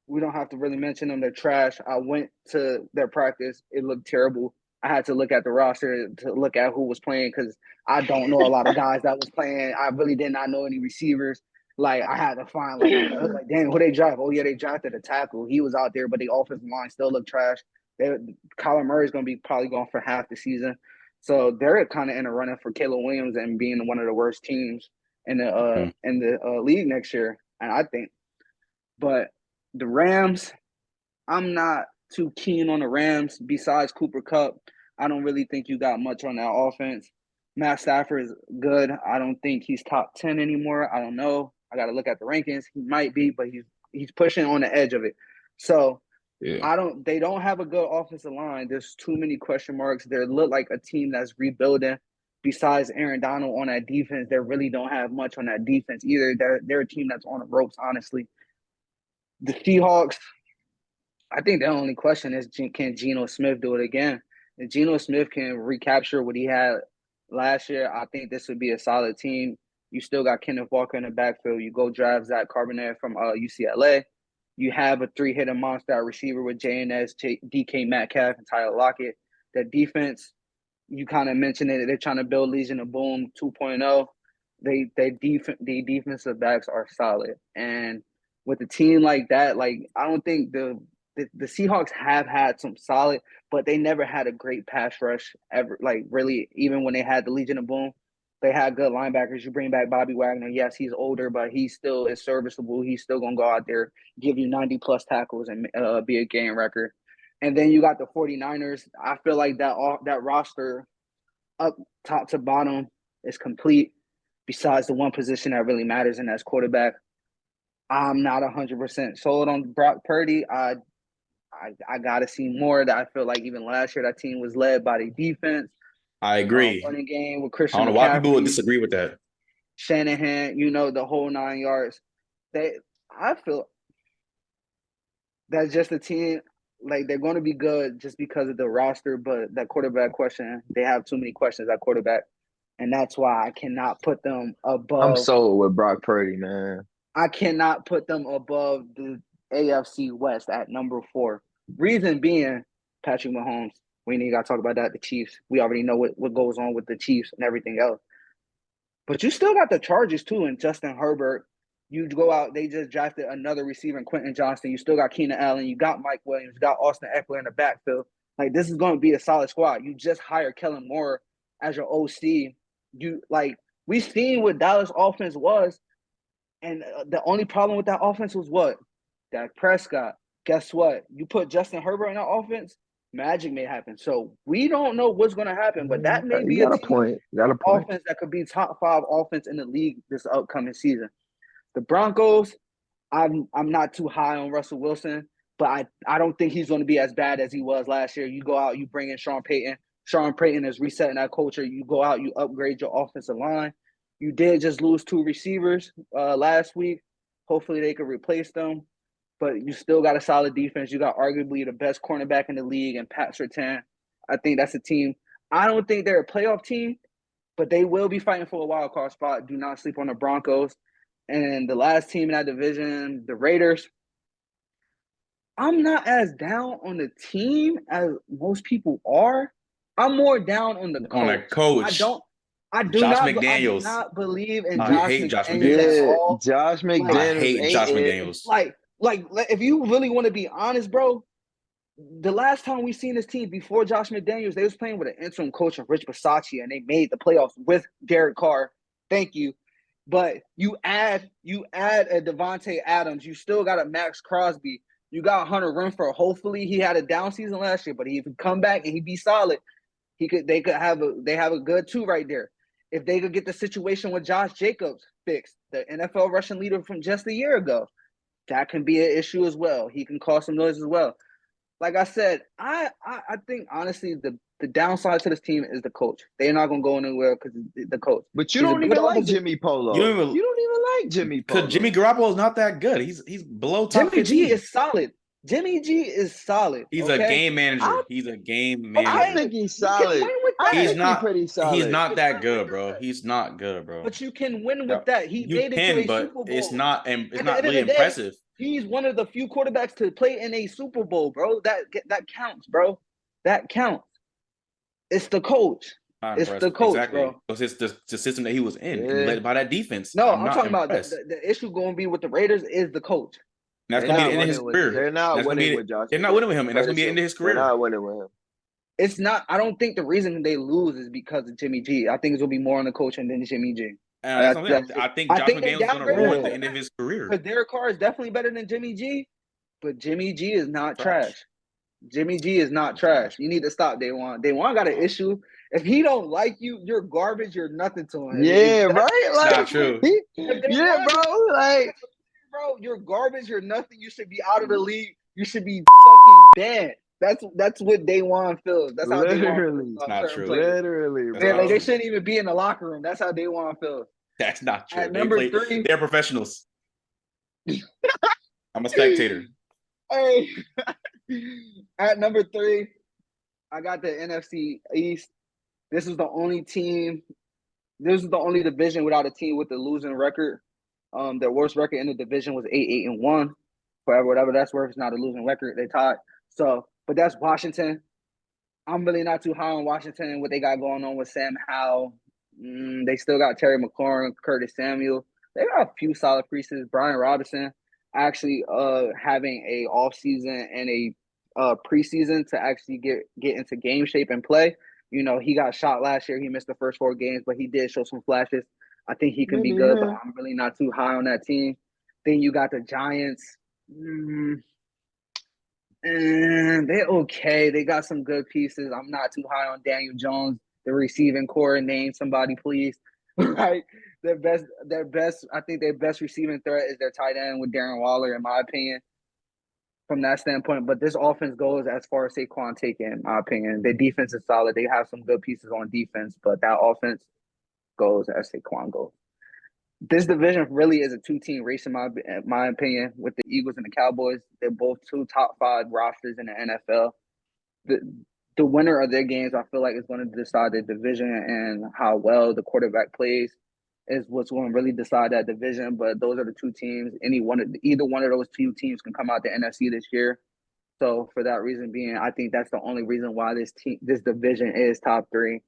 We don't have to really mention them. They're trash. I went to their practice. It looked terrible. I had to look at the roster to look at who was playing because I don't know a lot of guys that was playing. I really did not know any receivers. I had to find, damn, who they draft? Oh, yeah, they drafted a tackle. He was out there, but the offensive line still looked trash. Kyler Murray's going to be probably gone for half the season. So they're kind of in a running for Caleb Williams and being one of the worst teams in the league next year, and I think. But the Rams, I'm not too keen on the Rams. Besides Cooper Kupp, I don't really think you got much on that offense. Matt Stafford is good. I don't think he's top 10 anymore. I don't know. I got to look at the rankings. He might be, but he's pushing on the edge of it. So they don't have a good offensive line. There's too many question marks. They look like a team that's rebuilding. Besides Aaron Donald on that defense, they really don't have much on that defense either. They're a team that's on the ropes, honestly. The Seahawks, I think the only question is, can Geno Smith do it again? If Geno Smith can recapture what he had last year, I think this would be a solid team. You still got Kenneth Walker in the backfield. You go draft Zach Carbonet from UCLA. You have a 3-hitter monster receiver with JNS, DK Metcalf, and Tyler Lockett. That defense, you kind of mentioned it. They're trying to build Legion of Boom 2.0. The defensive backs are solid. And with a team like that, I don't think the Seahawks have had some solid, but they never had a great pass rush ever. Really, even when they had the Legion of Boom, they had good linebackers. You bring back Bobby Wagner. Yes, he's older, but he still is serviceable. He's still going to go out there, give you 90-plus tackles and be a game record. And then you got the 49ers. I feel like that roster up top to bottom is complete besides the one position that really matters, and that's quarterback. I'm not 100% sold on Brock Purdy. I got to see more. That I feel like even last year that team was led by the defense. I agree. Running game with Christian I don't know why people would McCaffrey, disagree with that. Shanahan, the whole 9 yards. I feel that's just a team, they're going to be good just because of the roster, but that quarterback question, they have too many questions at quarterback, and that's why I cannot put them above. I'm sold with Brock Purdy, man. I cannot put them above the AFC West at number 4. Reason being, Patrick Mahomes. We ain't got to talk about that. The Chiefs. We already know what goes on with the Chiefs and everything else. But you still got the Chargers too, and Justin Herbert. You go out, they just drafted another receiver in Quentin Johnston. You still got Keenan Allen. You got Mike Williams. You got Austin Eckler in the backfield. Like, this is going to be a solid squad. You just hired Kellen Moore as your OC. We've seen what Dallas offense was, and the only problem with that offense was what? Dak Prescott. Guess what? You put Justin Herbert in that offense, magic may happen. So we don't know what's going to happen, but that may be You got a point. You got a point. Offense that could be top 5 offense in the league this upcoming season. The Broncos, I'm not too high on Russell Wilson, but I don't think he's going to be as bad as he was last year. You go out, you bring in Sean Payton. Sean Payton is resetting that culture. You go out, you upgrade your offensive line. You did just lose 2 receivers last week. Hopefully they could replace them. But you still got a solid defense. You got arguably the best cornerback in the league and Pat Surtain. I think that's a team. I don't think they're a playoff team, but they will be fighting for a wild card spot. Do not sleep on the Broncos. And the last team in that division, the Raiders, I'm not as down on the team as most people are. I'm more down on the coach. On a coach. I do not believe in Josh McDaniels at all. Josh McDaniels. I hate Josh McDaniels. Like, if you really want to be honest, bro, the last time we seen this team before Josh McDaniels, they was playing with an interim coach of Rich Bisaccia, and they made the playoffs with Derek Carr. Thank you. But you add a Devontae Adams. You still got a Max Crosby. You got Hunter Renfrow. Hopefully he had a down season last year, but he could come back and he'd be solid. They have a good 2 right there. If they could get the situation with Josh Jacobs fixed, the NFL rushing leader from just a year ago, that can be an issue as well. He can cause some noise as well. Like I said, I think honestly the downside to this team is the coach. They're not gonna go anywhere because the coach. But you don't even like Jimmy Polo. You don't even like Jimmy Polo. Because Jimmy Garoppolo is not that good. He's below top 15. Jimmy G is solid. Jimmy G is solid. He's a game manager. He's a game manager. I think he's solid. He's not pretty solid. He's not that good, bro. He's not good, bro. But you can win with that. He you made it can, to a but Super Bowl. it's not really impressive. He's one of the few quarterbacks to play in a Super Bowl, bro. That counts, bro. That counts. It's the coach. It's the coach, exactly. Bro. It's the system that he was in, led by that defense. No, I'm talking about the issue going to be with the Raiders is the coach. And that's going to be the end of his career. They're not winning with Josh. They're not winning with him, and that's going to be the end of his career. They're not winning with him. It's not. I don't think the reason they lose is because of Jimmy G. I think it's going to be more on the coach than Jimmy G. I think Josh McDaniels is going to ruin the end of his career. Because Derek Carr is definitely better than Jimmy G, but Jimmy G is not trash. Jimmy G is not trash. You need to stop Day One. Day One got an issue. If he don't like you, you're garbage. You're nothing to him. Yeah, right? Like, not true. Bro. Like, bro, you're garbage. You're nothing. You should be out of the league. You should be fucking banned. That's what Day One feels. That's how literally. Day One feels. Not true. Literally, bro. Like, they shouldn't even be in the locker room. That's how Day One feels. That's not true. At number 3, they're professionals. I'm a spectator. Hey, at number 3, I got the NFC East. This is the only team. This is the only division without a team with a losing record. Their worst record in the division was 8-1. Whatever that's worth, it's not a losing record. They tied. So, but that's Washington. I'm really not too high on Washington. What they got going on with Sam Howell. They still got Terry McLaurin, Curtis Samuel. They got a few solid pieces. Brian Robinson actually having a off season and a preseason to actually get into game shape and play. You know, he got shot last year. He missed the first 4 games, but he did show some flashes. I think he can be good, but I'm really not too high on that team. Then you got the Giants. And they're okay. They got some good pieces. I'm not too high on Daniel Jones, the receiving core. Name somebody, please. Right? Their best. I think their best receiving threat is their tight end with Darren Waller, in my opinion. From that standpoint, but this offense goes as far as Saquon taking, in my opinion. Their defense is solid. They have some good pieces on defense, but that offense goes as Saquon goes. This division really is a 2-team race, in my opinion, with the Eagles and the Cowboys. They're both 2 top 5 rosters in the NFL. The winner of their games, I feel like, is going to decide the division, and how well the quarterback plays is what's going to really decide that division. But those are the 2 teams. Either one of those 2 teams can come out the NFC this year. So for that reason being, I think that's the only reason why this division is top 3.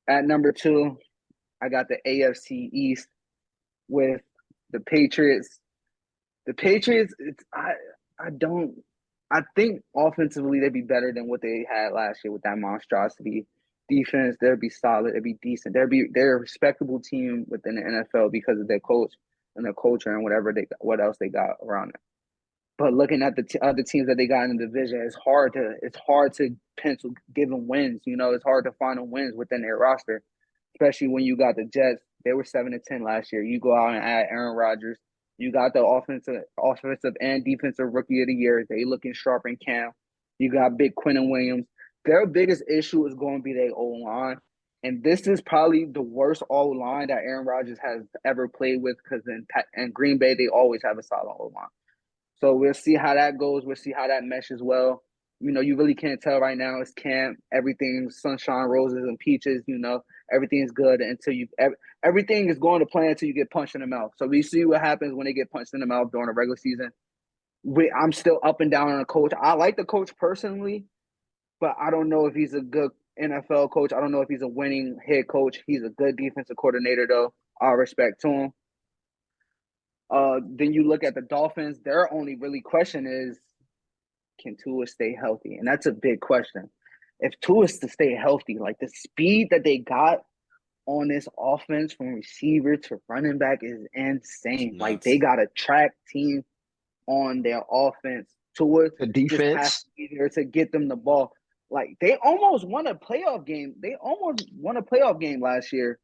At number 2, I got the AFC East with the Patriots. The Patriots, I I think offensively they'd be better than what they had last year with that monstrosity. Defense, they'd be solid. They'd be decent. They're a respectable team within the NFL because of their coach and their culture and what else they got around it. But looking at the other teams that they got in the division, it's hard to pencil given wins. You know, it's hard to find them wins within their roster, especially when you got the Jets. They were 7-10 last year. You go out and add Aaron Rodgers. You got the offensive and defensive rookie of the year. They looking sharp in camp. You got Big Quinnen Williams. Their biggest issue is going to be their O-line. And this is probably the worst O-line that Aaron Rodgers has ever played with because in Green Bay, they always have a solid O-line. So we'll see how that goes. We'll see how that meshes well. You know, you really can't tell right now. It's camp. Everything's sunshine, roses, and peaches. You know, everything's good until everything is going to plan until you get punched in the mouth. So we see what happens when they get punched in the mouth during the regular season. I'm still up and down on the coach. I like the coach personally, but I don't know if he's a good NFL coach. I don't know if he's a winning head coach. He's a good defensive coordinator, though. All respect to him. Then you look at the Dolphins. Their only really question is, can Tua stay healthy? And that's a big question. If Tua is to stay healthy, like the speed that they got on this offense from receiver to running back is insane. Like they got a track team on their offense. Tua the defense to get them the ball. Like they almost won a playoff game. They almost won a playoff game last year.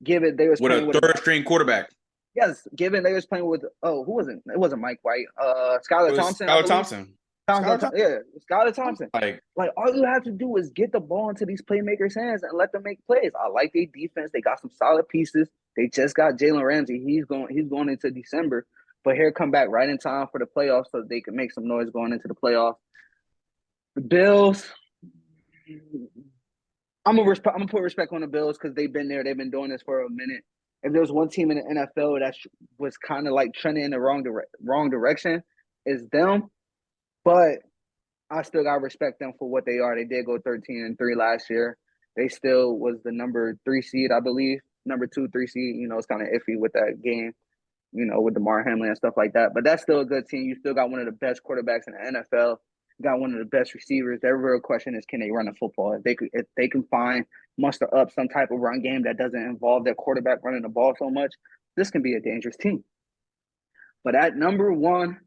Given they was playing with a third string quarterback. Yes, given they was playing with who wasn't it wasn't Mike White, Skylar Thompson. Skylar Thompson. Skylar Thompson. Like all you have to do is get the ball into these playmakers' hands and let them make plays. I like their defense. They got some solid pieces. They just got Jalen Ramsey. He's going into December, but here come back right in time for the playoffs so they can make some noise going into the playoffs. The Bills. I'm gonna put respect on the Bills because they've been there. They've been doing this for a minute. If there's one team in the NFL that was kind of like trending in the wrong direction, is them. But I still got to respect them for what they are. They did go 13-3 last year. They still was the number 3 seed, I believe. Number 2, 3 seed. You know, it's kind of iffy with that game, you know, with Damar Hamlin and stuff like that. But that's still a good team. You still got one of the best quarterbacks in the NFL. You got one of the best receivers. Their real question is, can they run the football? If they can muster up some type of run game that doesn't involve their quarterback running the ball so much, this can be a dangerous team. But at number 1,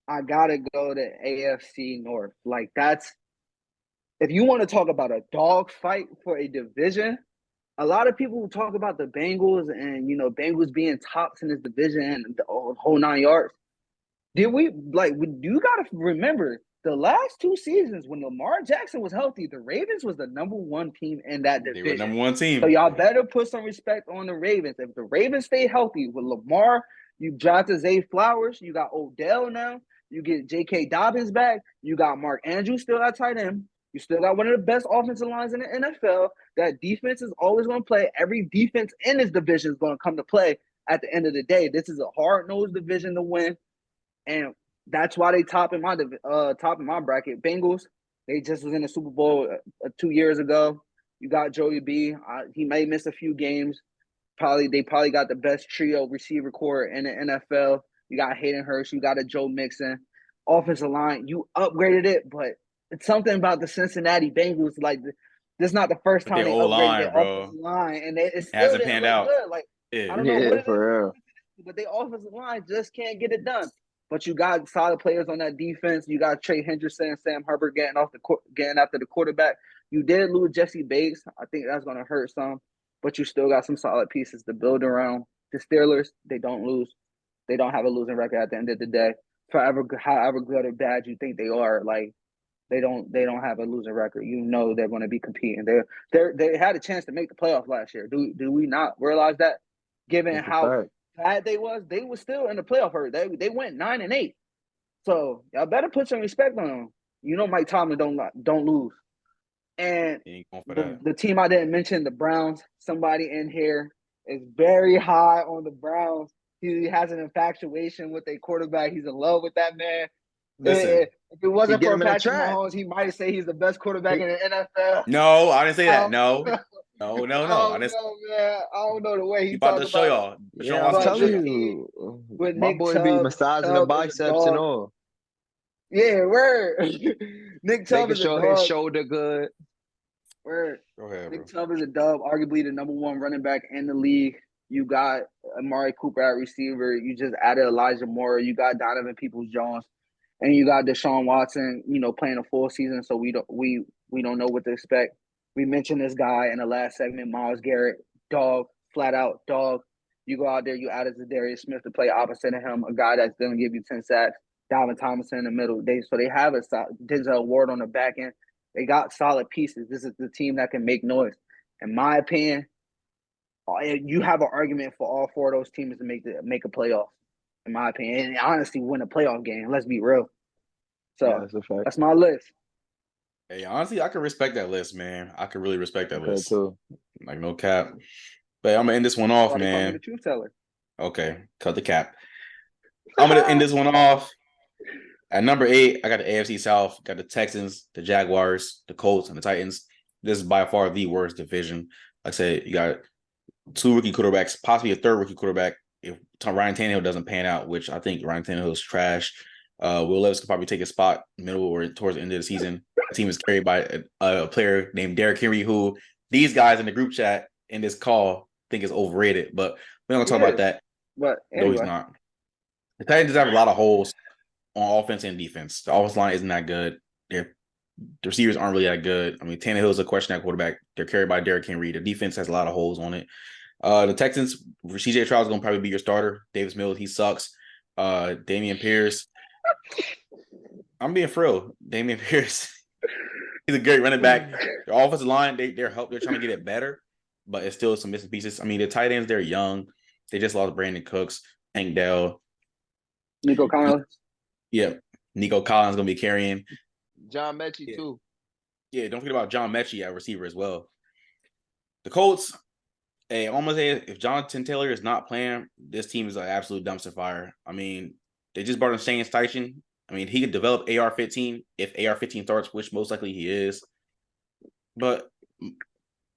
I gotta go to AFC North. Like that's if you want to talk about a dog fight for a division, a lot of people talk about the Bengals and you know Bengals being tops in this division and the whole 9 yards. You gotta remember the last 2 seasons when Lamar Jackson was healthy, the Ravens was the number 1 team in that division. They were number 1 team. So y'all better put some respect on the Ravens. If the Ravens stay healthy with Lamar, you drafted Zay Flowers, you got Odell now, you get J.K. Dobbins back, you got Mark Andrews still at tight end, you still got one of the best offensive lines in the NFL. That defense is always going to play. Every defense in this division is going to come to play at the end of the day. This is a hard-nosed division to win, and that's why they top in my bracket. Bengals, they just was in the Super Bowl 2 years ago. You got Joey B. He may miss a few games. They probably got the best trio receiver core in the NFL. You got Hayden Hurst. You got a Joe Mixon. Offensive line, you upgraded it, but it's something about the Cincinnati Bengals. Like this is not the first time they upgraded their offensive line, and it still hasn't panned out. Good. Like I don't know what it for real. But their offensive line just can't get it done. But you got solid players on that defense. You got Trey Hendrickson and Sam Hubbard getting after the quarterback. You did lose Jesse Bates. I think that's going to hurt some. But you still got some solid pieces to build around. The Steelers, they don't lose. They don't have a losing record at the end of the day. However good or bad you think they are, like they don't have a losing record. You know they're going to be competing. They had a chance to make the playoffs last year. Do we not realize that? Given how bad they were still in the playoff herd. They went 9-8. So y'all better put some respect on them. You know Mike Tomlin don't lose. And the team I didn't mention, the Browns, somebody in here is very high on the Browns. He has an infatuation with a quarterback. He's in love with that man. Listen, if it wasn't for Patrick Mahomes, he might say he's the best quarterback in the NFL. No, I didn't say that. No. I don't know, man. I don't know the way he's about to show y'all. I'm telling you, my boy be massaging the biceps and all. Yeah, word. Nick Chubb Making is a sure his dog. shoulder good. Word. Go ahead, bro. Nick Chubb is a dub, arguably the number one running back in the league. You got Amari Cooper at receiver. You just added Elijah Moore. You got Donovan Peoples-Jones, and you got Deshaun Watson. Playing a full season, so we don't know what to expect. We mentioned this guy in the last segment, Myles Garrett, dog, flat out dog. You go out there, you added Zadarius Smith to play opposite of him, a guy that's going to give you 10 sacks. Dalvin Tomlinson in the middle. They have a Denzel Ward on the back end. They got solid pieces. This is the team that can make noise. In my opinion, you have an argument for all four of those teams to make a playoff. In my opinion, and honestly, win a playoff game. Let's be real. So Yeah, that's a fact. that's my list. Hey, honestly, I can respect that list, man. I can really respect that list. Too. Like, no cap. But I'm gonna end this one off, Call me man. the truth teller. Okay, cut the cap. I'm gonna end this one off. At number 8, I got the AFC South, got the Texans, the Jaguars, the Colts, and the Titans. This is by far the worst division. Like I said, you got 2 rookie quarterbacks, possibly a 3rd rookie quarterback if Ryan Tannehill doesn't pan out, which I think Ryan Tannehill is trash. Will Levis could probably take a spot middle or towards the end of the season. The team is carried by a player named Derrick Henry, who these guys in the group chat in this call think is overrated, but we don't talk about that. But anyway. No, he's not. The Titans have a lot of holes on offense and defense. The offense line isn't that good. The receivers aren't really that good. I mean, Tannehill is a question at quarterback. They're carried by Derrick Henry. The defense has a lot of holes on it. The Texans, CJ Stroud is going to probably be your starter. Davis Mills, he sucks. Damian Pierce. I'm being frill. Damian Pierce. He's a great running back. The offensive line, they're trying to get it better, but it's still some missing pieces. I mean, the tight ends, they're young. They just lost Brandon Cooks, Hank Dell. Nico Collins. Yeah. Nico Collins going to be carrying. John Mechie, too. Yeah, don't forget about John Mechie at receiver as well. The Colts, hey, I'm gonna say if Jonathan Taylor is not playing, this team is an absolute dumpster fire. I mean, they just brought in Shane Steichen. I mean, he could develop AR-15 if AR-15 starts, which most likely he is. But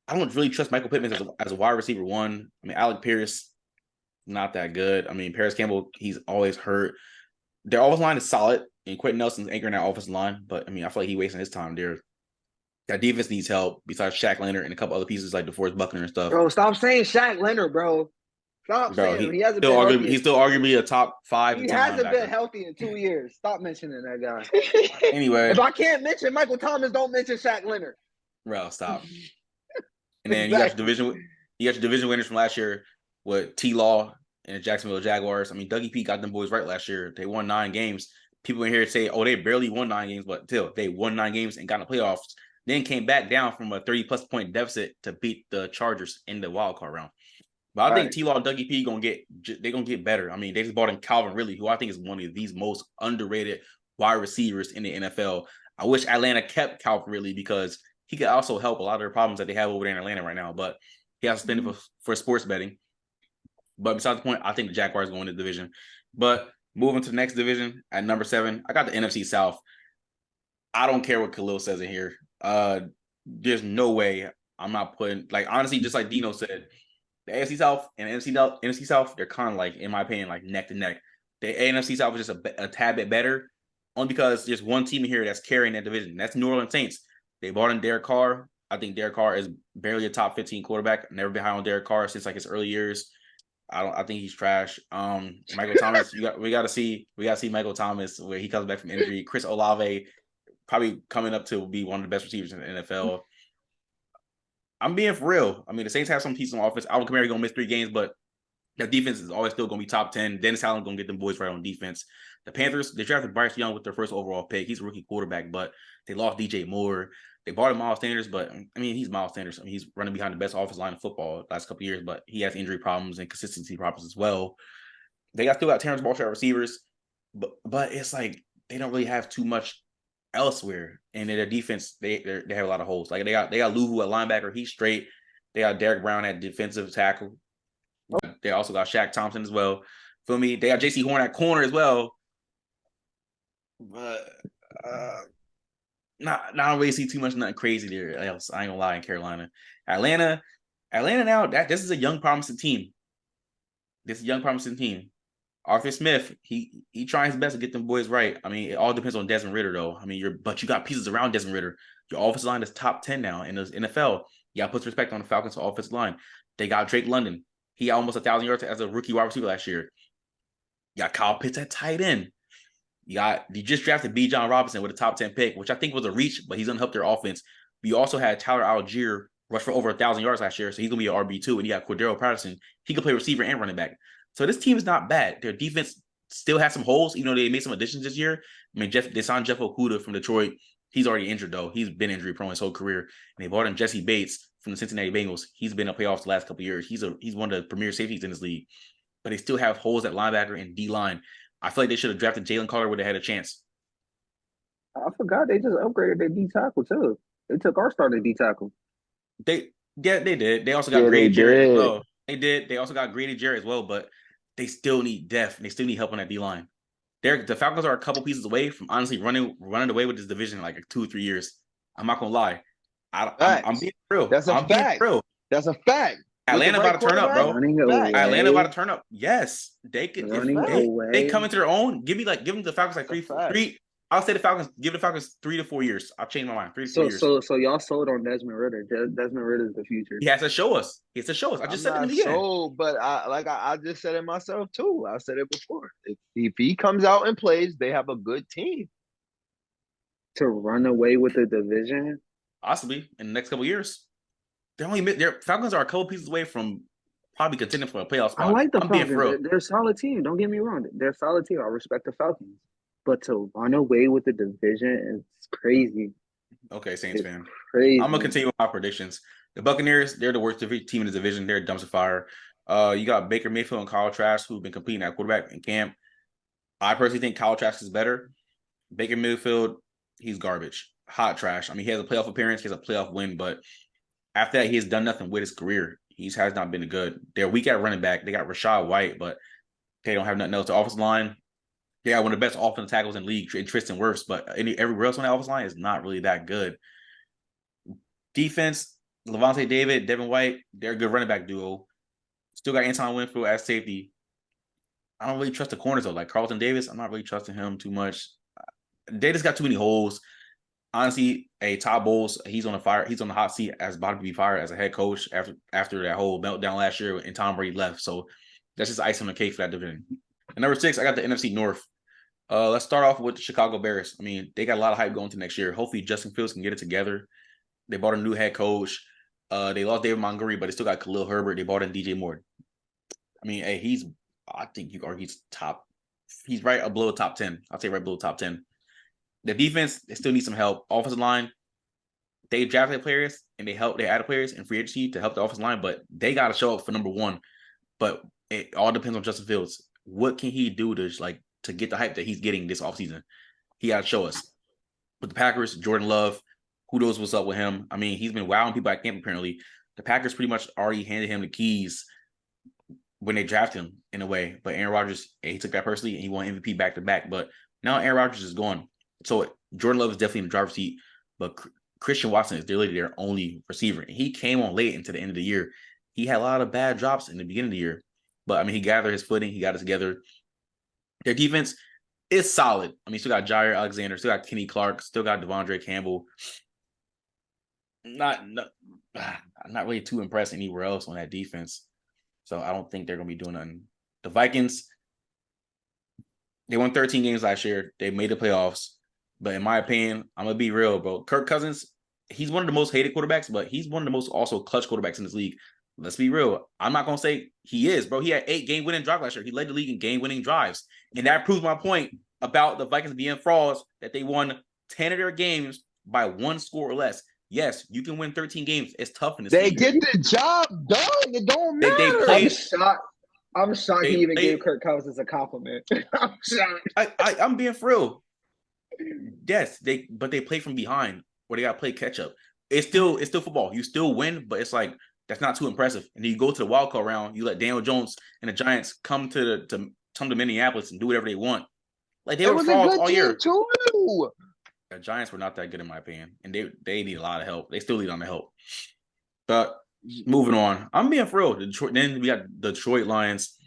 I don't really trust Michael Pittman as a wide receiver 1. I mean, Alec Pierce, not that good. I mean, Paris Campbell, he's always hurt. Their offensive line is solid, and Quentin Nelson's anchoring that offensive line. But, I mean, I feel like he's wasting his time there. That defense needs help besides Shaq Leonard and a couple other pieces like DeForest Buckner and stuff. Bro, stop saying Shaq Leonard, bro. Stop saying him. He hasn't been healthy. He's still arguably a top 5. He hasn't been healthy in 2 years. Stop mentioning that guy. Anyway. If I can't mention Michael Thomas, don't mention Shaq Leonard. Bro, stop. And then you got your division winners from last year with T-Law and the Jacksonville Jaguars. I mean, Dougie P got them boys right last year. They won 9 games. People in here say, oh, they barely won 9 games, but still, they won 9 games and got in the playoffs. Then came back down from a 30-plus point deficit to beat the Chargers in the wild card round. But I think T-Law and Dougie P they're gonna get better. I mean, they just brought in Calvin Ridley, who I think is one of these most underrated wide receivers in the NFL. I wish Atlanta kept Calvin Ridley because he could also help a lot of their problems that they have over there in Atlanta right now. But he has suspended for sports betting. But besides the point, I think the Jaguars go in the division. But moving to the next division at number 7, I got the NFC South. I don't care what Khalil says in here. There's no way I'm not putting, like, honestly, just like Dino said, the AFC South and the NFC South, they're kind of like, in my opinion, like neck to neck. The NFC South is just a tad bit better, only because there's one team in here that's carrying that division. That's New Orleans Saints. They brought in Derek Carr. I think Derek Carr is barely a top 15 quarterback. Never been high on Derek Carr since like his early years. I think he's trash. Michael Thomas, we gotta see Michael Thomas where he comes back from injury. Chris Olave probably coming up to be one of the best receivers in the NFL. I'm being for real. I mean, the Saints have some pieces on offense. Alvin Kamara gonna miss 3 games, but their defense is always still gonna be top 10. Dennis Allen gonna get them boys right on defense. The Panthers, they drafted Bryce Young with their first overall pick. He's a rookie quarterback, but they lost DJ Moore. They bought in Miles Sanders, but I mean, he's Miles Sanders. I mean, he's running behind the best offensive line in football the last couple of years, but he has injury problems and consistency problems as well. They still got Terrence Marshall at receivers, but it's like they don't really have too much elsewhere. And in their defense, they have a lot of holes. Like they got Luvu at linebacker, he's straight. They got Derek Brown at defensive tackle. They also got Shaq Thompson as well. Feel me? They got J.C. Horn at corner as well. But not really see too much nothing crazy there else. I ain't gonna lie in Carolina. Atlanta now, this is a young promising team. Arthur Smith, he trying his best to get them boys right. I mean, it all depends on Desmond Ridder, though. I mean, but you got pieces around Desmond Ridder. Your offensive line is top 10 now in the NFL. You got to put respect on the Falcons' offensive line. They got Drake London. He got almost 1,000 yards as a rookie wide receiver last year. You got Kyle Pitts at tight end. You just drafted B. John Robinson with a top 10 pick, which I think was a reach, but he's gonna help their offense. But you also had Tyler Algier rush for over 1,000 yards last year, so he's gonna be an RB2. And you got Cordero Patterson. He can play receiver and running back. So this team is not bad. Their defense still has some holes, even though they made some additions this year. I mean, they signed Jeff Okudah from Detroit. He's already injured, though. He's been injury prone his whole career. And they brought in Jesse Bates from the Cincinnati Bengals. He's been in playoffs the last couple of years. He's one of the premier safeties in this league. But they still have holes at linebacker and D-line. I feel like they should have drafted Jalen Carter where they had a chance. I forgot they just upgraded their D tackle too. They took our starting D tackle. They did. They also got Grady Jarrett as well. They did. They also got Grady Jarrett as well, but they still need depth and they still need help on that D-line. The Falcons are a couple pieces away from honestly running away with this division in like 2 or 3 years. I'm not gonna lie. I'm being real. That's a fact. That's a fact. Atlanta about to turn up, bro. Atlanta about to turn up. Yes, they could. They come into their own. Give them the Falcons like three. I'll say give the Falcons 3 to 4 years. I'll change my mind. 3 to 4 years. So y'all sold on Desmond Ridder. Desmond Ridder is the future. He has to show us. I just said it in the beginning. Sold, but I just said it myself too. I said it before. If he comes out and plays, they have a good team to run away with the division. Possibly in the next couple of years. Their Falcons are a couple pieces away from probably contending for a playoff spot. I like the Falcons. They're a solid team. Don't get me wrong. They're a solid team. I respect the Falcons. But to run away with the division is crazy. Okay, Saints fan. Crazy. I'm going to continue with my predictions. The Buccaneers, they're the worst team in the division. They're a dumpster fire. You got Baker Mayfield and Kyle Trask, who've been competing at quarterback in camp. I personally think Kyle Trask is better. Baker Mayfield, he's garbage. Hot trash. I mean, he has a playoff appearance. He has a playoff win. But after that, he has done nothing with his career. He has not been good. They're weak at running back. They got Rashad White, but they don't have nothing else. The offensive line, they got one of the best offensive tackles in the league, in Tristan Wirfs, but everywhere else on the offensive line is not really that good. Defense, Levante David, Devin White, they're a good running back duo. Still got Anton Winfield as safety. I don't really trust the corners, though. Like Carlton Davis, I'm not really trusting him too much. They just got too many holes. Honestly, Todd Bowles, he's on the fire. He's on the hot seat as about to be fired as a head coach after that whole meltdown last year and Tom Brady left. So that's just ice on the cake for that division. And number 6, I got the NFC North. Let's start off with the Chicago Bears. I mean, they got a lot of hype going to next year. Hopefully, Justin Fields can get it together. They bought a new head coach. They lost David Montgomery, but they still got Khalil Herbert. They bought in DJ Moore. I mean, I think you argue he's right below top 10. I'll say right below top 10. The defense, they still need some help. Offensive line, they drafted players and they added players in free agency to help the offensive line, but they got to show up for number 1. But it all depends on Justin Fields. What can he do to get the hype that he's getting this offseason? He got to show us. With the Packers, Jordan Love, who knows what's up with him? I mean, he's been wowing people at camp apparently. The Packers pretty much already handed him the keys when they drafted him in a way. But Aaron Rodgers, he took that personally and he won MVP back-to-back. But now Aaron Rodgers is gone. So Jordan Love is definitely in the driver's seat. But Christian Watson is literally their only receiver. And he came on late into the end of the year. He had a lot of bad drops in the beginning of the year. But, I mean, he gathered his footing. He got it together. Their defense is solid. I mean, still got Jair Alexander, still got Kenny Clark, still got Devondre Campbell. Not really too impressed anywhere else on that defense. So I don't think they're going to be doing nothing. The Vikings, they won 13 games last year. They made the playoffs. But in my opinion, I'm going to be real, bro. Kirk Cousins, he's one of the most hated quarterbacks, but he's one of the most also clutch quarterbacks in this league. Let's be real. I'm not going to say he is, bro. He had 8 game-winning drives last year. He led the league in game-winning drives. And that proves my point about the Vikings being frauds, that they won 10 of their games by 1 score or less. Yes, you can win 13 games. It's tough in this league. They get the job done. It don't matter. They played. I'm shocked he even gave Kirk Cousins a compliment. I'm shocked. I'm being for real. Yes, but they play from behind where they got to play catch up. It's still football. You still win, but it's like, that's not too impressive. And then you go to the wild card round, you let Daniel Jones and the Giants come to Minneapolis and do whatever they want. Like they were frauds all year. Too. The Giants were not that good in my opinion. And they need a lot of help. They still need on the help. But moving on. I'm being for real. Then we got the Detroit Lions.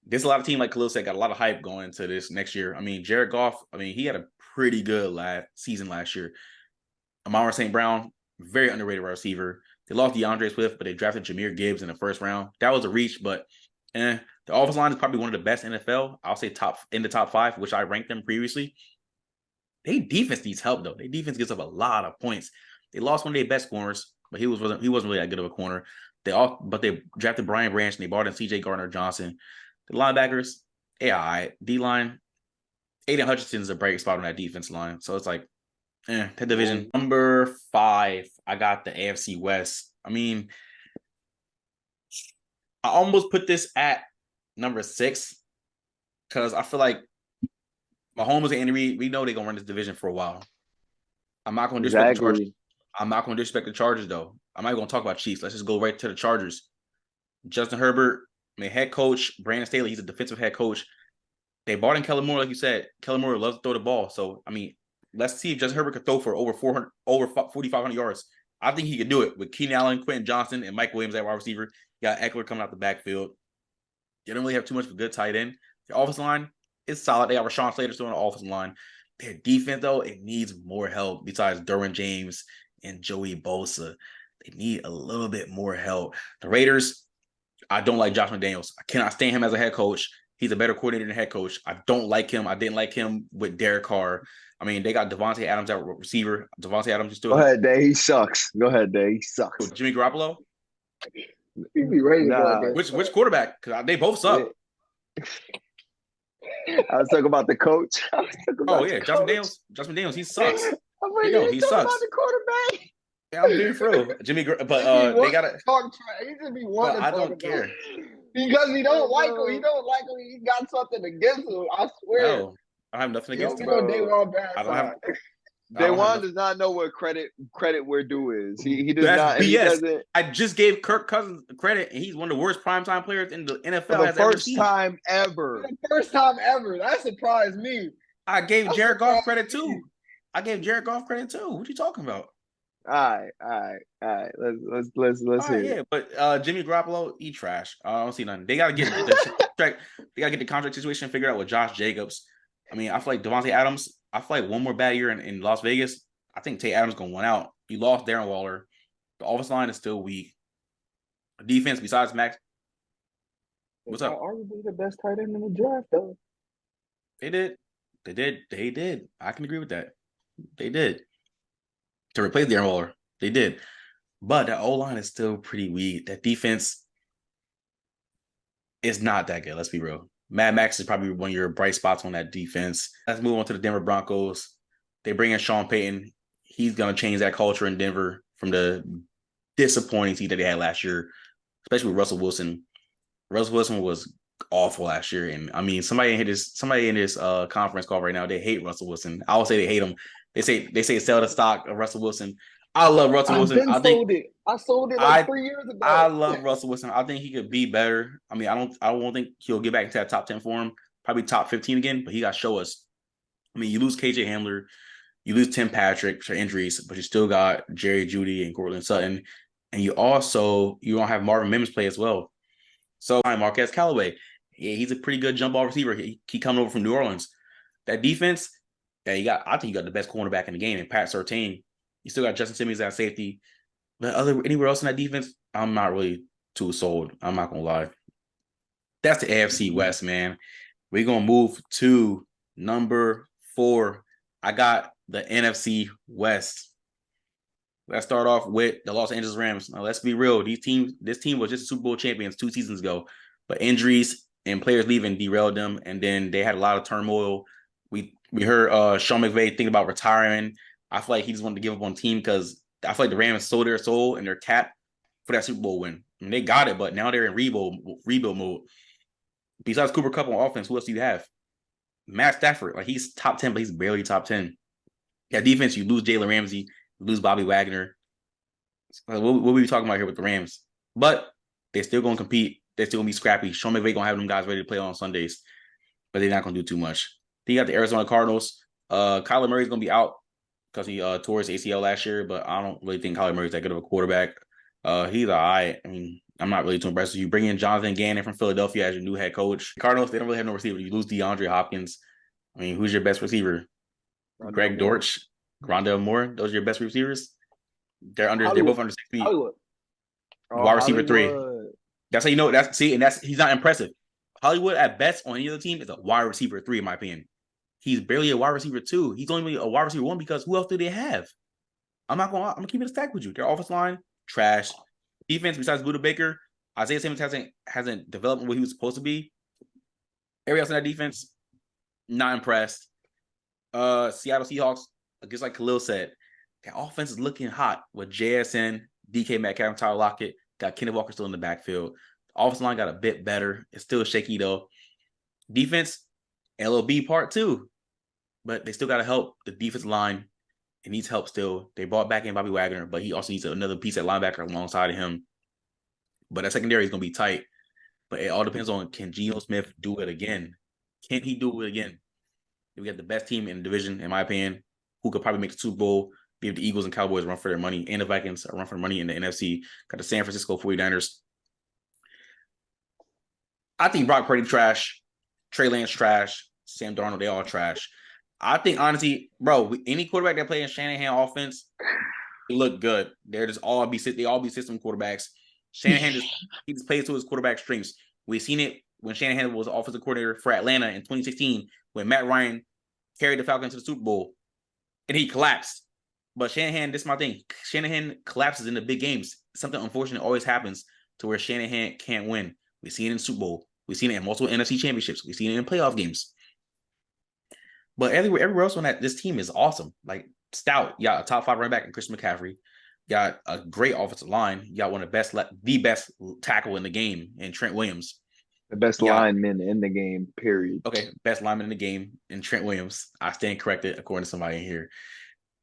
there's a lot of team like Khalil said got a lot of hype going into this next year. I mean, Jared Goff, he had a pretty good season last year. Amon St. Brown, very underrated wide receiver. They lost DeAndre Swift, but they drafted Jahmyr Gibbs in the first round. That was a reach, but the offensive line is probably one of the best in the NFL. I'll say in the top 5, which I ranked them previously. Their defense needs help though. Their defense gives up a lot of points. They lost one of their best corners, but he wasn't really that good of a corner. But they drafted Brian Branch and they brought in C.J. Gardner-Johnson. The linebackers, AI, D-line, Aiden Hutchinson is a bright spot on that defense line. So it's like, that division. Number 5, I got the AFC West. I mean, I almost put this at number 6 because I feel like Mahomes and Andy Reid, we know they're going to run this division for a while. I'm not going to disrespect the Chargers. I'm not going to disrespect the Chargers, though. I'm not going to talk about Chiefs. Let's just go right to the Chargers. Justin Herbert, head coach. Brandon Staley, he's a defensive head coach. They bought in Kellen Moore, like you said. Kellen Moore loves to throw the ball. So, I mean, let's see if Justin Herbert could throw for over 4,500 yards. I think he could do it with Keenan Allen, Quentin Johnson, and Mike Williams at wide receiver. You got Eckler coming out the backfield. They don't really have too much of a good tight end. The offensive line is solid. They got Rashawn Slater still on the offensive line. Their defense, though, it needs more help besides Derwin James and Joey Bosa. They need a little bit more help. The Raiders, I don't like Josh McDaniels. I cannot stand him as a head coach. He's a better coordinator than head coach. I don't like him. I didn't like him with Derek Carr. I mean, they got Devontae Adams at receiver. Devontae Adams is still. Go ahead, Day. He sucks. Go ahead, Day. He sucks. Jimmy Garoppolo? He be ready. Which quarterback? Because they both suck. I was talking about the coach. Josh McDaniels, he sucks. I'm like, he sucks. About the quarterback. Yeah, I'm being for real. Jimmy, but they got to talk trash. He just be wanting. I don't care because he don't like him. He don't like him. He got something against him. I swear. No, I have nothing against him. I don't have. Daywan does not know what credit where due is. He does not. BS. He doesn't. I just gave Kirk Cousins credit, and he's one of the worst primetime players in the NFL. For the first time ever. That surprised me. I gave Jared Goff credit too. What you talking about? All right. Let's hear. Yeah, but Jimmy Garoppolo, he trash. I don't see nothing. They gotta get the contract situation figured out with Josh Jacobs. I mean, I feel like Devontae Adams. I feel like one more bad year in Las Vegas. I think Tate Adams gonna win out. You lost Darren Waller. The offensive line is still weak. Defense besides Max. What's up? Arguably the best tight end in the draft, though. They did. I can agree with that. They did. To replace Darren Waller. They did. But the O-line is still pretty weak. That defense is not that good. Let's be real. Mad Max is probably one of your bright spots on that defense. Let's move on to the Denver Broncos. They bring in Sean Payton. He's going to change that culture in Denver from the disappointing team that they had last year, especially with Russell Wilson. Russell Wilson was awful last year. And I mean, somebody in this conference call right now, they hate Russell Wilson. I would say they hate him. They say sell the stock of Russell Wilson. I love Russell Wilson. I sold it like 3 years ago. I love Russell Wilson. I think he could be better. I mean, I don't think he'll get back into that top 10 form. Probably top 15 again, but he got to show us. I mean, you lose KJ Hamler, you lose Tim Patrick for injuries, but you still got Jerry Jeudy and Courtland Sutton, and you don't have Marvin Mims play as well. So Marquez Callaway, yeah, he's a pretty good jump ball receiver. He coming over from New Orleans. That defense, I think you got the best cornerback in the game, and Pat Surtain. You still got Justin Simmons at safety. But anywhere else in that defense, I'm not really too sold. I'm not gonna lie. That's the AFC West, man. We're gonna move to number 4. I got the NFC West. Let's start off with the Los Angeles Rams. Now, let's be real. This team was just Super Bowl champions 2 seasons ago, but injuries and players leaving derailed them, and then they had a lot of turmoil. We heard Sean McVay thinking about retiring. I feel like he just wanted to give up on the team because I feel like the Rams sold their soul and their cap for that Super Bowl win. I mean, they got it, but now they're in rebuild mode. Besides Cooper Kupp on offense, who else do you have? Matt Stafford, like he's top 10, but he's barely top 10. Yeah, defense, you lose Jalen Ramsey, you lose Bobby Wagner. What were we talking about here with the Rams? But they're still going to compete. They're still going to be scrappy. Sean McVay going to have them guys ready to play on Sundays, but they're not going to do too much. Then you got the Arizona Cardinals. Kyler Murray's going to be out because he tore his ACL last year, but I don't really think Kyler Murray's that good of a quarterback. He's all right. I mean, I'm not really too impressed with you. Bring in Jonathan Gannon from Philadelphia as your new head coach. Cardinals, they don't really have no receiver. You lose DeAndre Hopkins. I mean, who's your best receiver? Greg Dortch, Rondell Moore. Those are your best receivers. They're both under 6 feet. Hollywood. Wide receiver 3. That's how you know. He's not impressive. Hollywood at best on any other team is a wide receiver 3, in my opinion. He's barely a wide receiver 2. He's only a wide receiver 1 because who else do they have? I'm gonna keep it a stack with you. Their offensive line, trash. Defense, besides Buda Baker, Isaiah Simmons hasn't developed what he was supposed to be. Everybody else in that defense, not impressed. Seattle Seahawks, just like Khalil said, their offense is looking hot with JSN, DK Metcalf, Tyler Lockett. Got Kenneth Walker still in the backfield. The offensive line got a bit better. It's still shaky though. Defense, LOB part 2, but they still got to help the defense line. It needs help still. They brought back in Bobby Wagner, but he also needs another piece at linebacker alongside of him. But that secondary is going to be tight. But it all depends on, can Geno Smith do it again? Can he do it again? We got the best team in the division, in my opinion, who could probably make the Super Bowl, give the Eagles and Cowboys a run for their money, and the Vikings a run for their money in the NFC. Got the San Francisco 49ers. I think Brock Purdy trash. Trey Lance trash. Sam Darnold, they all trash. I think, honestly, bro, any quarterback that play in Shanahan offense, they look good. They all be system quarterbacks. Shanahan he just plays to his quarterback strengths. We've seen it when Shanahan was the offensive coordinator for Atlanta in 2016, when Matt Ryan carried the Falcons to the Super Bowl, and he collapsed. But Shanahan, this is my thing. Shanahan collapses in the big games. Something unfortunate always happens to where Shanahan can't win. We've seen it in Super Bowl. We've seen it in multiple NFC championships. We've seen it in playoff games. But everywhere else on this team is awesome. Like, stout. You got a top 5 running back in Christian McCaffrey. You got a great offensive line. You got one of the best tackle in the game in Trent Williams. The best lineman in the game, period. Okay, best lineman in the game in Trent Williams. I stand corrected according to somebody in here.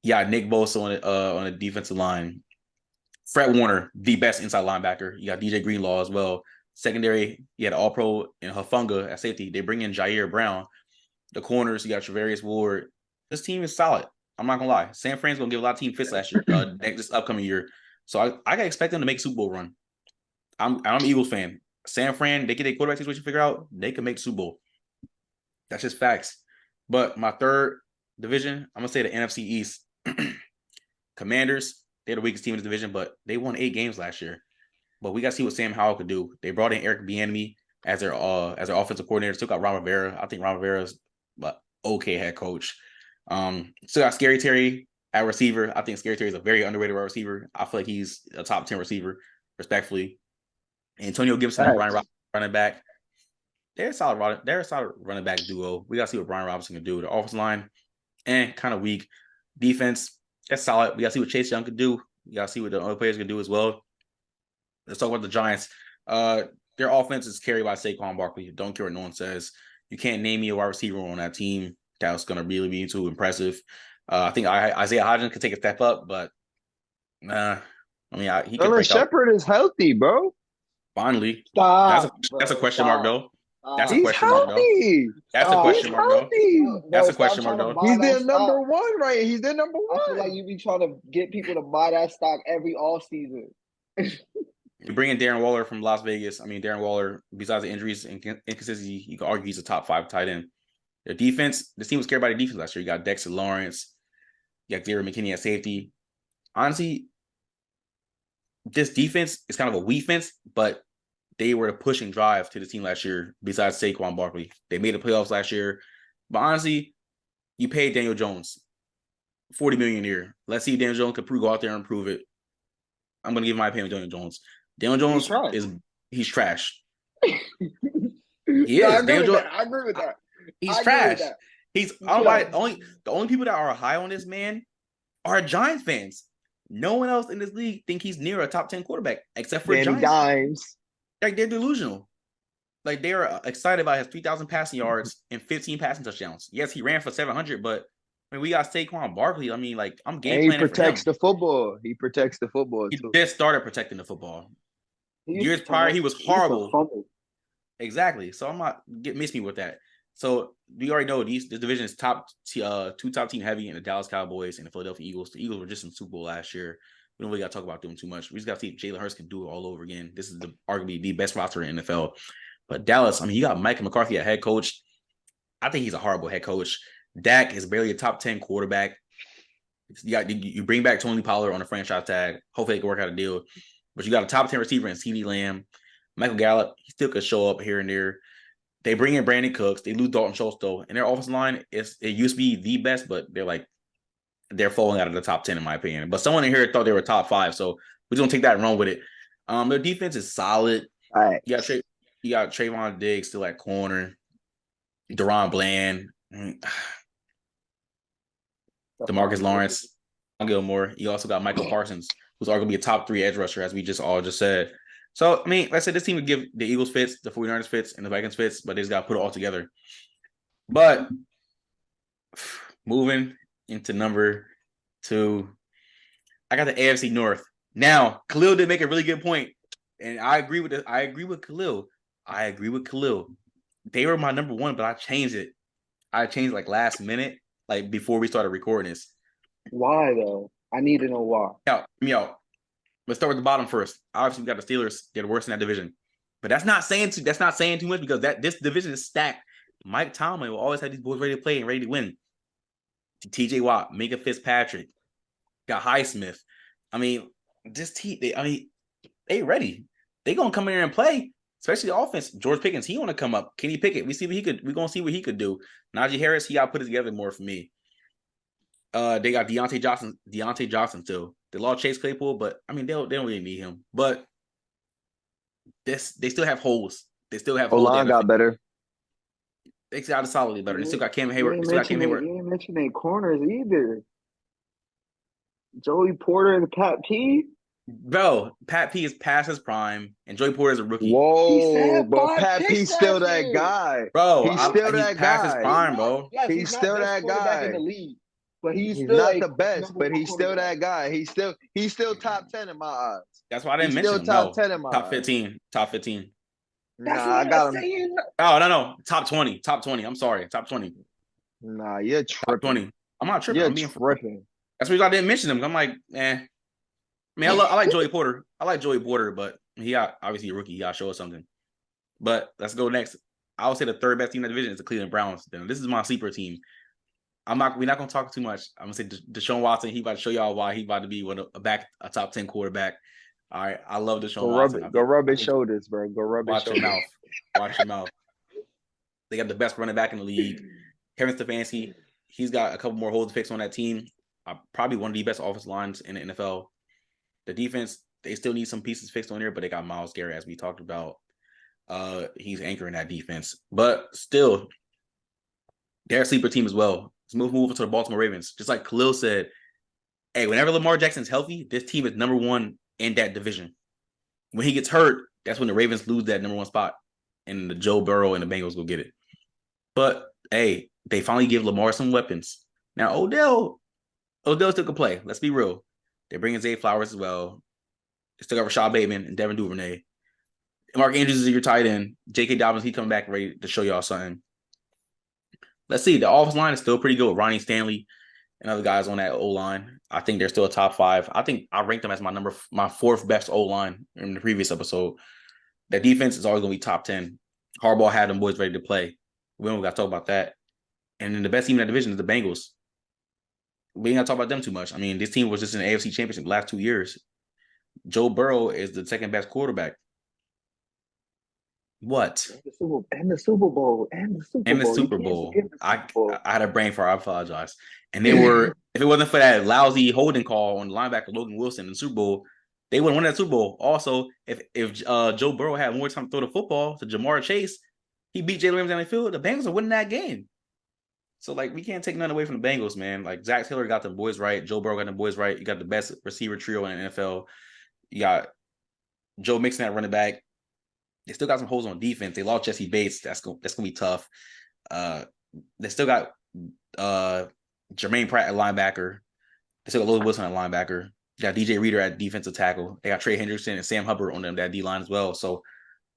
Yeah, Nick Bosa on the defensive line. Fred Warner, the best inside linebacker. You got DJ Greenlaw as well. Secondary, you had All-Pro and Hufanga at safety. They bring in Jair Brown. The corners, you got Travarius Ward. This team is solid. I'm not gonna lie. San Fran's gonna give a lot of team fits last year, this upcoming year. So I can expect them to make Super Bowl run. I'm an Eagles fan. San Fran, they get their quarterback situation figured out, they can make Super Bowl. That's just facts. But my third division, I'm gonna say the NFC East. Commanders, they're the weakest team in the division, but they won 8 games last year. But we gotta see what Sam Howell could do. They brought in Eric Bieniemy as their offensive coordinator. Took out Ron Rivera. I think Ron Rivera's okay head coach. Still got Scary Terry at receiver. I think Scary Terry is a very underrated wide receiver. I feel like he's a top 10 receiver, respectfully. Antonio Gibson and Brian Robinson running back. They're a solid running back duo. We gotta see what Brian Robinson can do. The offensive line, kind of weak. Defense, that's solid. We gotta see what Chase Young can do. We gotta see what the other players can do as well. Let's talk about the Giants. Their offense is carried by Saquon Barkley. Don't care what no one says. You can't name me a wide receiver on that team that's going to really be too impressive. I think Isaiah Hodgins could take a step up, but he can break Shepard is healthy, bro. Finally. Stop. That's a question mark, though. That's a He's question mark, healthy. though. That's a question mark, though. That's a question mark, though. He's their number one, right? He's their number I feel one. like you be trying to get people to buy that stock every offseason. You bring in Darren Waller from Las Vegas. I mean, Darren Waller, besides the injuries and inconsistency, you can argue he's a top 5 tight end. Their defense, this team was carried by the defense last year. You got Dexter Lawrence. You got Derrick McKinney at safety. Honestly, this defense is kind of a weak fence, but they were pushing drive to the team last year besides Saquon Barkley. They made the playoffs last year. But honestly, you paid Daniel Jones $40 million a year. Let's see if Daniel Jones could go out there and prove it. I'm going to give my opinion on Daniel Jones. Daniel Jones he's trash. He is. I agree with that. He's trash. The only people that are high on this man are Giants fans. No one else in this league think he's near a top 10 quarterback except for Danny Giants. Dimes. Like, they're delusional. Like, they are excited about his 3,000 passing yards and 15 passing touchdowns. Yes, he ran for 700, but I mean, we got Saquon Barkley. I mean, like, I'm game planning. He protects the football. He protects the football. He just started protecting the football. Years prior, he was horrible. Exactly. So I'm not miss me with that. So we already know this division is two top team heavy in the Dallas Cowboys and the Philadelphia Eagles. The Eagles were just in the Super Bowl last year. We don't really got to talk about them too much. We just got to see if Jalen Hurts can do it all over again. This is arguably the best roster in the NFL. But Dallas, I mean, you got Mike McCarthy at head coach. I think he's a horrible head coach. Dak is barely a top 10 quarterback. You bring back Tony Pollard on a franchise tag. Hopefully they can work out a deal. But you got a top 10 receiver in CeeDee Lamb. Michael Gallup, he still could show up here and there. They bring in Brandon Cooks. They lose Dalton Schultz, though. And their offensive line, it used to be the best, but they're falling out of the top 10, in my opinion. But someone in here thought they were top 5, so we're going to take that and run with it. Their defense is solid. All right. You got Trayvon Diggs still at corner. Deron Bland. DeMarcus Lawrence. Gilmore. You also got Michael Parsons, who's arguably a top 3 edge rusher, as we just said. So, I mean, like I said, this team would give the Eagles fits, the 49ers fits, and the Vikings fits, but they just got to put it all together. But moving into number 2, I got the AFC North. Now, Khalil did make a really good point, and I agree with Khalil. They were my number 1, but I changed it. I changed like last minute, like before we started recording this. Why though? I need to know why. Yo. Let's start with the bottom first. Obviously, we got the Steelers. They're the worst in that division, but that's not saying too much because this division is stacked. Mike Tomlin will always have these boys ready to play and ready to win. T.J. Watt, Minka Fitzpatrick, got Highsmith. I mean, they ready. They gonna come in here and play, especially the offense. George Pickens, he want to come up. Kenny Pickett, we're gonna see what he could do. Najee Harris, he got to put it together more for me. They got Deontay Johnson still. They lost Chase Claypool, but I mean they don't really need him. But they still have holes. O-line got better. They got solidly better. They still got Cam Hayward. You ain't mentioning corners either. Joey Porter and Pat P. Bro, Pat P is past his prime, and Joey Porter is a rookie. Whoa, but Pat P's still that guy. Bro, he's still that guy. Past his prime, bro. Yes, he's still that guy in the league. But he's still not like the best, but he's still that guy. He's still top 10 in my eyes. That's why I didn't mention him. Top 10 in my top eyes. 15. Top 15. Nah, I got him. Saying. Oh, no. Top 20. Top 20. I'm sorry. Top 20. Nah, you're tripping. Top 20. I'm not tripping. You're I'm being tripping. That's the reason I didn't mention him. I'm like, I mean, I like Joey Porter. But he got obviously a rookie. He got to show us something. But let's go next. I would say the third best team in the division is the Cleveland Browns. Then this is my sleeper team. We're not gonna talk too much. I'm gonna say Deshaun Watson. He about to show y'all why he about to be a top 10 quarterback. All right, I love Deshaun Watson. Go rub his shoulders, bro. Go rub his shoulders. Watch your mouth. They got the best running back in the league. Kevin Stefanski. He's got a couple more holes to fix on that team. Probably one of the best offensive lines in the NFL. The defense, they still need some pieces fixed on there, but they got Myles Garrett, as we talked about. He's anchoring that defense, but still, they're a sleeper team as well. Let's move over to the Baltimore Ravens. Just like Khalil said, hey, whenever Lamar Jackson's healthy, this team is number 1 in that division. When he gets hurt, that's when the Ravens lose that number 1 spot, and the Joe Burrow and the Bengals go get it. But hey, they finally give Lamar some weapons. Now Odell still can play. Let's be real. They're bringing Zay Flowers as well. They still got Rashad Bateman and Devin Duvernay. Mark Andrews is your tight end. J.K. Dobbins, he coming back ready to show y'all something. Let's see. The offensive line is still pretty good with Ronnie Stanley and other guys on that O-line. I think they're still a top 5. I think I ranked them as my 4th best O-line in the previous episode. That defense is always going to be top 10. Harbaugh had them boys ready to play. We don't got to talk about that. And then the best team in that division is the Bengals. We ain't got to talk about them too much. I mean, this team was just in the AFC Championship the last 2 years. Joe Burrow is the second best quarterback. What? And the Super Bowl. I had a brain fart. I apologize. And they were, if it wasn't for that lousy holding call on the linebacker Logan Wilson in the Super Bowl, they would have won that Super Bowl. Also, if Joe Burrow had more time to throw the football to Jamar Chase, he beat Jalen Ramsey down the field. The Bengals are winning that game. So, like, we can't take nothing away from the Bengals, man. Like, Zach Taylor got the boys right. Joe Burrow got the boys right. You got the best receiver trio in the NFL. You got Joe Mixon at running back. They still got some holes on defense. They lost Jesse Bates. That's gonna be tough. They still got Jermaine Pratt at linebacker. They still got Logan Wilson at linebacker. They got DJ Reader at defensive tackle. They got Trey Hendrickson and Sam Hubbard on them that D line as well. So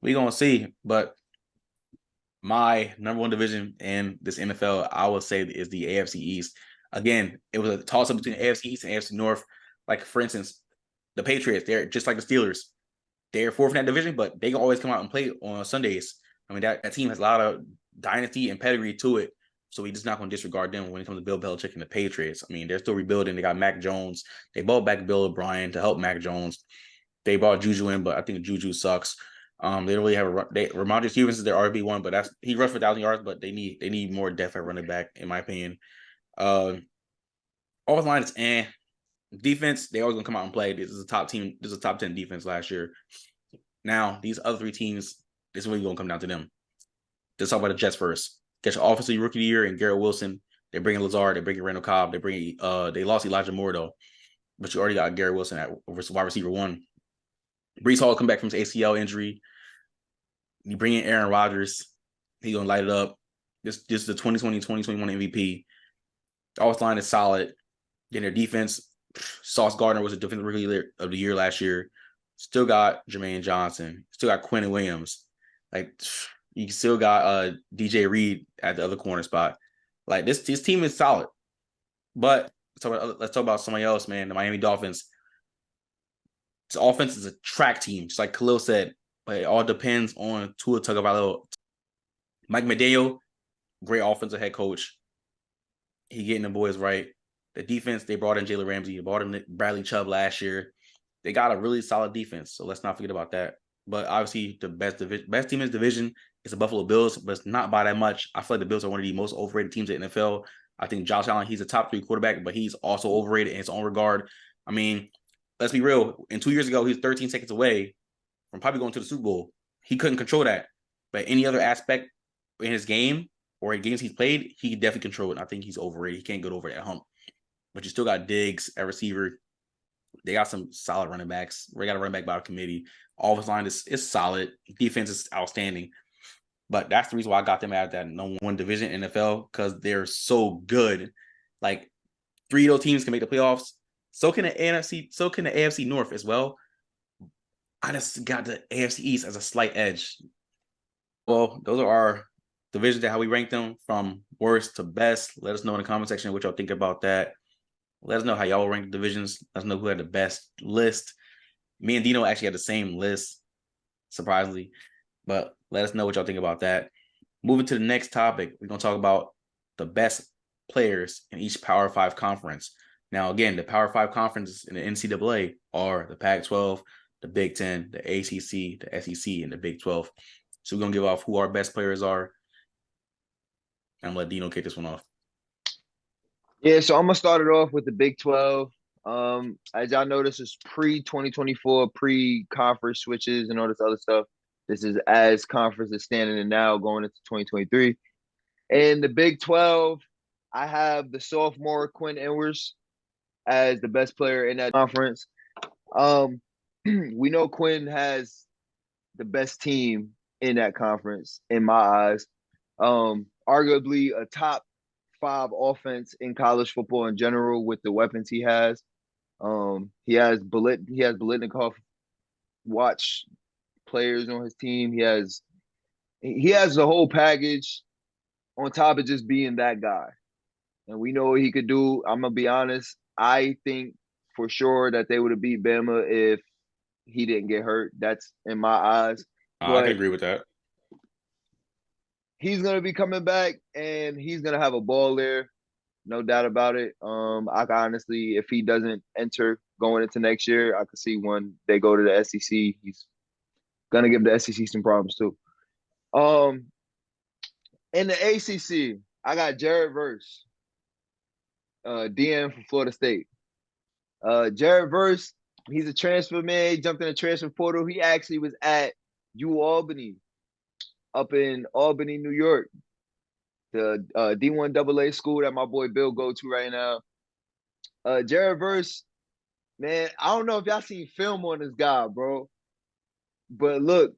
we're gonna see. But my number 1 division in this NFL, I would say, is the AFC East. Again, it was a toss up between AFC East and AFC North. Like, for instance, the Patriots. They're just like the Steelers. They're fourth in that division, but they can always come out and play on Sundays. I mean, that team has a lot of dynasty and pedigree to it. So we just not going to disregard them when it comes to Bill Belichick and the Patriots. I mean, they're still rebuilding. They got Mac Jones. They brought back Bill O'Brien to help Mac Jones. They brought Juju in, but I think Juju sucks. They don't really have Ramondre Stevens is their RB1, but he rushed for 1,000 yards, but they need more depth at running back, in my opinion. Offensive line is defense, they always gonna come out and play. This is a top team. This is a top 10 defense last year. Now, these other three teams, this is really gonna come down to them. Let's talk about the Jets first. Get your offensive rookie of the year and Garrett Wilson. They're bringing Lazard. They're bringing Randall Cobb. They lost Elijah Moore though, but you already got Garrett Wilson at wide receiver 1. Brees Hall come back from his ACL injury. You bring in Aaron Rodgers. He's gonna light it up. This is the 2020-2021 MVP. The offensive line is solid. Then their defense, Sauce Gardner was a defensive rookie of the year last year. Still got Jermaine Johnson. Still got Quentin Williams. Like, you still got DJ Reed at the other corner spot. Like, this team is solid. But let's talk about somebody else, man. The Miami Dolphins. This offense is a track team, just like Khalil said. But it all depends on Tua Tagovailoa. Mike Medeo, great offensive head coach. He getting the boys right. The defense, they brought in Jalen Ramsey. They brought in Bradley Chubb last year. They got a really solid defense, so let's not forget about that. But obviously, the best team in this division is the Buffalo Bills, but it's not by that much. I feel like the Bills are one of the most overrated teams in the NFL. I think Josh Allen, he's a top 3 quarterback, but he's also overrated in his own regard. I mean, let's be real. 2 years ago, he was 13 seconds away from probably going to the Super Bowl. He couldn't control that. But any other aspect in his game or in games he's played, he can definitely control it. I think he's overrated. He can't get over that hump. But you still got Diggs at receiver. They got some solid running backs. We got a running back by committee. Offensive line is solid. Defense is outstanding. But that's the reason why I got them out of that number 1 division NFL, because they're so good. Like, 3 of those teams can make the playoffs. So can the NFC. So can the AFC North as well. I just got the AFC East as a slight edge. Well, those are our divisions and how we rank them from worst to best. Let us know in the comment section what y'all think about that. Let us know how y'all rank the divisions. Let us know who had the best list. Me and Dino actually had the same list, surprisingly. But let us know what y'all think about that. Moving to the next topic, we're going to talk about the best players in each Power 5 conference. Now, again, the Power 5 conferences in the NCAA are the Pac-12, the Big Ten, the ACC, the SEC, and the Big 12. So we're going to give off who our best players are. I'm going to let Dino kick this one off. Yeah, so I'm going to start it off with the Big 12. As y'all know, this is pre-2024, pre-conference switches and all this other stuff. This is as conference is standing in now going into 2023. In the Big 12, I have the sophomore Quinn Ewers as the best player in that conference. We know Quinn has the best team in that conference, in my eyes. Arguably a top 5 offense in college football in general with the weapons he has. He has Biletnikoff watch players on his team. He has the whole package on top of just being that guy. And we know what he could do. I'm going to be honest. I think for sure that they would have beat Bama if he didn't get hurt. That's in my eyes. I can agree with that. He's going to be coming back, and he's going to have a ball there. No doubt about it. I can honestly, if he doesn't enter going into next year, I could see when they go to the SEC, he's going to give the SEC some problems too. In the ACC, I got Jared Verse, DM from Florida State. Jared Verse, he's a transfer man. He jumped in the transfer portal. He actually was at UAlbany up in Albany, New York, the D1 AA school that my boy Bill go to right now. Jared Verse, man, I don't know if y'all seen film on this guy, bro. But look,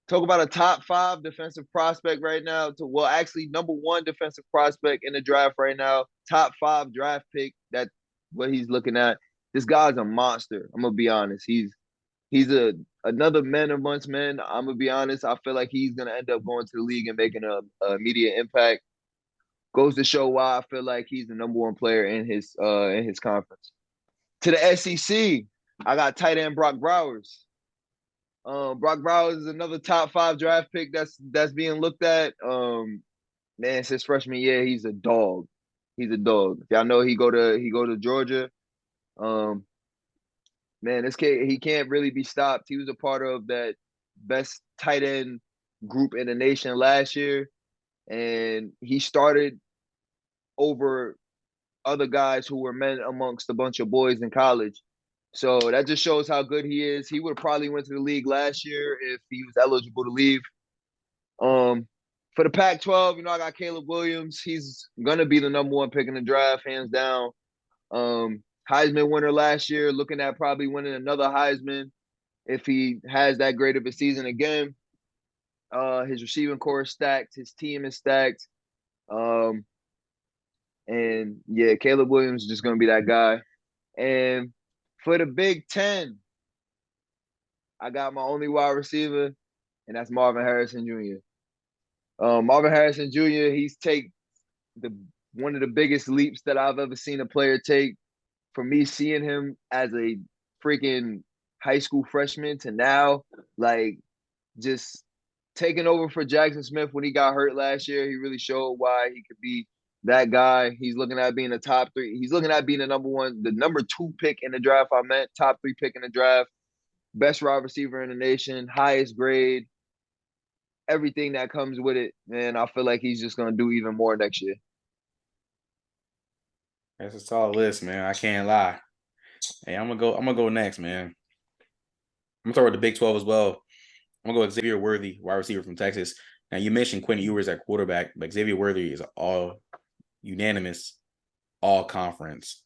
talk about a top 5 defensive prospect right now. Actually, number 1 defensive prospect in the draft right now. Top 5 draft pick. That's what he's looking at. This guy's a monster. I'm gonna be honest. He's another man amongst men. I'm gonna be honest. I feel like he's gonna end up going to the league and making a immediate impact. Goes to show why I feel like he's the number 1 player in his conference. To the SEC, I got tight end Brock Bowers. Brock Bowers is another top 5 draft pick that's being looked at. Man, since freshman year, he's a dog. He's a dog. If y'all know, he go to Georgia. Man, this kid, he can't really be stopped. He was a part of that best tight end group in the nation last year, and he started over other guys who were men amongst a bunch of boys in college. So that just shows how good he is. He would have probably went to the league last year if he was eligible to leave. For the Pac-12, I got Caleb Williams. He's gonna be the number 1 pick in the draft, hands down. Heisman winner last year, looking at probably winning another Heisman if he has that great of a season again. His receiving core is stacked. His team is stacked. And yeah, Caleb Williams is just going to be that guy. And for the Big Ten, I got my only wide receiver, and that's Marvin Harrison Jr. Marvin Harrison Jr., he's one of the biggest leaps that I've ever seen a player take. For me, seeing him as a freaking high school freshman to now, like, just taking over for Jackson Smith when he got hurt last year, he really showed why he could be that guy. He's looking at being a top 3. He's looking at being the number 2 pick in the draft. I meant top 3 pick in the draft. Best wide receiver in the nation, highest grade, everything that comes with it. Man, I feel like he's just going to do even more next year. That's a solid list, man. I can't lie. Hey, I'm gonna go next, man. I'm gonna start with the Big 12 as well. I'm gonna go with Xavier Worthy, wide receiver from Texas. Now you mentioned Quentin Ewers at quarterback, but Xavier Worthy is all unanimous, all conference,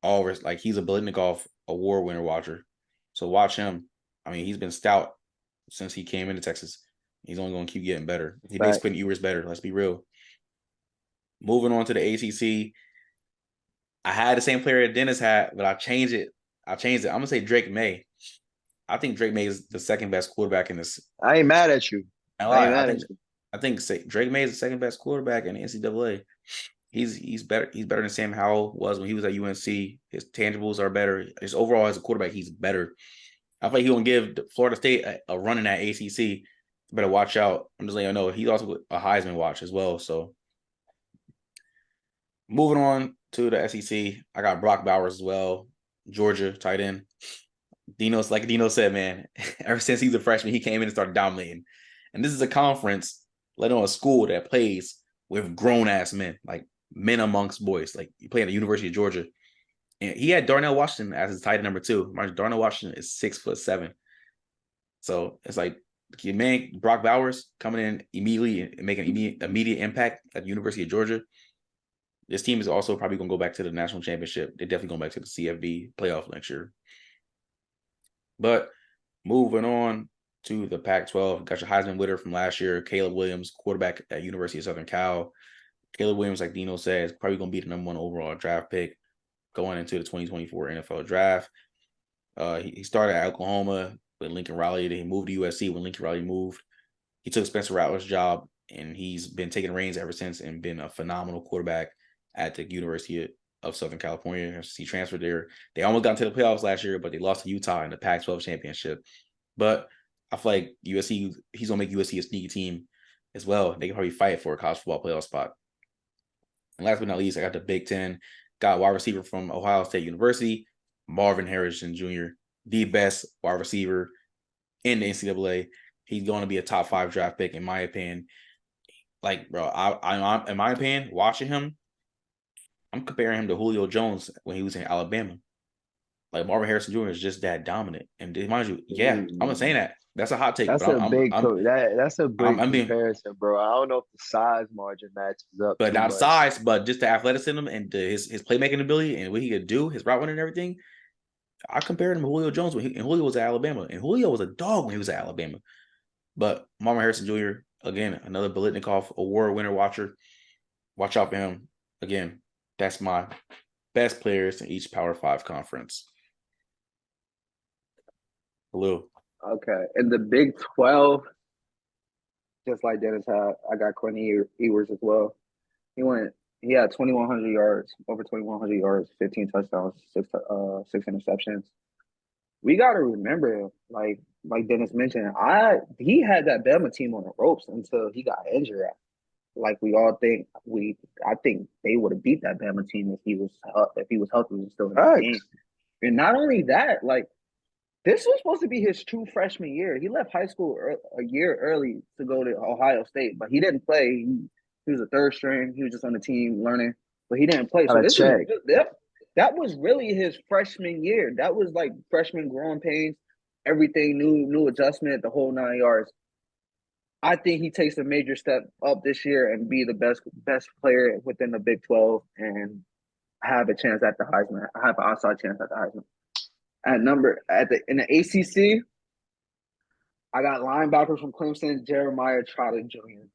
he's a Biletnikoff award winner watcher. So watch him. I mean, he's been stout since he came into Texas. He's only going to keep getting better. He makes Quentin Ewers better. Let's be real. Moving on to the ACC, I had the same player that Dennis had, but I changed it. I'm gonna say Drake May. I think Drake May is the second best quarterback in this. I ain't mad at you. I think Drake May is the second best quarterback in the NCAA. He's better. He's better than Sam Howell was when he was at UNC. His tangibles are better. His overall as a quarterback, he's better. I feel like he's gonna give Florida State a run in that ACC. Better watch out. I'm just letting you know he's also a Heisman watch as well. So moving on to the SEC, I got Brock Bowers as well, Georgia tight end. Dino said, man, ever since he's a freshman, he came in and started dominating. And this is a conference, let alone a school that plays with grown-ass men, like men amongst boys. Like you play at the University of Georgia. And he had Darnell Washington as his tight end number 2. Darnell Washington is 6'7". So it's like your man, Brock Bowers, coming in immediately and making immediate impact at the University of Georgia. This team is also probably going to go back to the national championship. They're definitely going back to the CFB playoff next year. But moving on to the Pac-12, got your Heisman winner from last year, Caleb Williams, quarterback at University of Southern Cal. Caleb Williams, like Dino said, is probably going to be the number 1 overall draft pick going into the 2024 NFL draft. He started at Oklahoma with Lincoln Riley. Then he moved to USC when Lincoln Riley moved. He took Spencer Rattler's job, and he's been taking reins ever since and been a phenomenal quarterback at the University of Southern California. He transferred there. They almost got into the playoffs last year, but they lost to Utah in the Pac-12 championship. But I feel like USC, he's going to make USC a sneaky team as well. They can probably fight for a college football playoff spot. And last but not least, I got the Big Ten. Got wide receiver from Ohio State University, Marvin Harrison Jr., the best wide receiver in the NCAA. He's going to be a top 5 draft pick, in my opinion. Like, bro, I in my opinion, watching him, I'm comparing him to Julio Jones when he was in Alabama. Like, Marvin Harrison Jr. is just that dominant. And mind you, yeah, I'm not saying that. That's a hot take. That's a big comparison, bro. I don't know if the size margin matches up. But not size, but just the athleticism and his playmaking ability and what he could do, his route running and everything. I compared him to Julio Jones and Julio was at Alabama. And Julio was a dog when he was at Alabama. But Marvin Harrison Jr., again, another Biletnikoff award winner watcher. Watch out for him. Again, that's my best players in each Power-5 conference. Blue. Okay. In the Big 12, just like Dennis had, I got Quentin Ewers as well. He had 2,100 yards, over 2,100 yards, 15 touchdowns, six interceptions. we got to remember, like Dennis mentioned, he had that Bama team on the ropes until he got injured. Like we all think, I think they would have beat that Bama team if he was healthy and still in the game. And not only that, like this was supposed to be his true freshman year. He left high school a year early to go to Ohio State, but he didn't play. He was a third string. He was just on the team learning, but he didn't play. So that was really his freshman year. That was like freshman growing pains, everything new adjustment, the whole 9 yards. I think he takes a major step up this year and be the best player within the Big 12 and have a chance at the Heisman. Have an outside chance at the Heisman. In the ACC, I got linebacker from Clemson, Jeremiah Trotter Jr.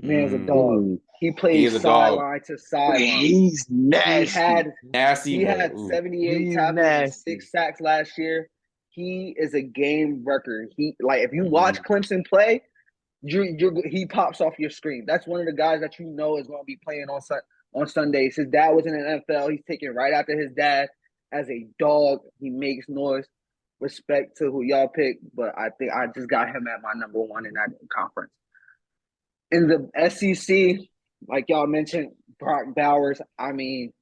Man's a dog. He played sideline to sideline. He's nasty. He had 78 tackles and 6 sacks last year. He is a game wrecker. If you watch Clemson play, he pops off your screen. That's one of the guys that you know is going to be playing on Sundays. His dad was in the NFL. He's taken right after his dad as a dog. He makes noise. Respect to who y'all pick, but I think I just got him at my number one in that conference. In the SEC, like y'all mentioned, Brock Bowers. I mean,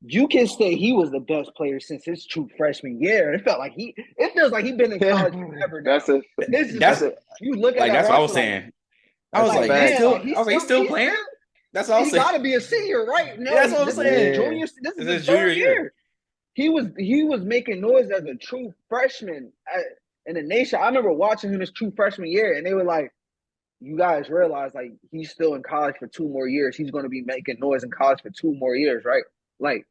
you can say he was the best player since his true freshman year. It feels like he's been in college forever now. You look at that's what I was saying. I was like, he's still playing. That's what I was saying. He got to be a senior, right? No, that's what I'm saying. This is his junior year. He was making noise as a true freshman in the nation. I remember watching him his true freshman year, and they were like, "You guys realize like he's still in college for 2 more years. He's going to be making noise in college for 2 more years, right? Like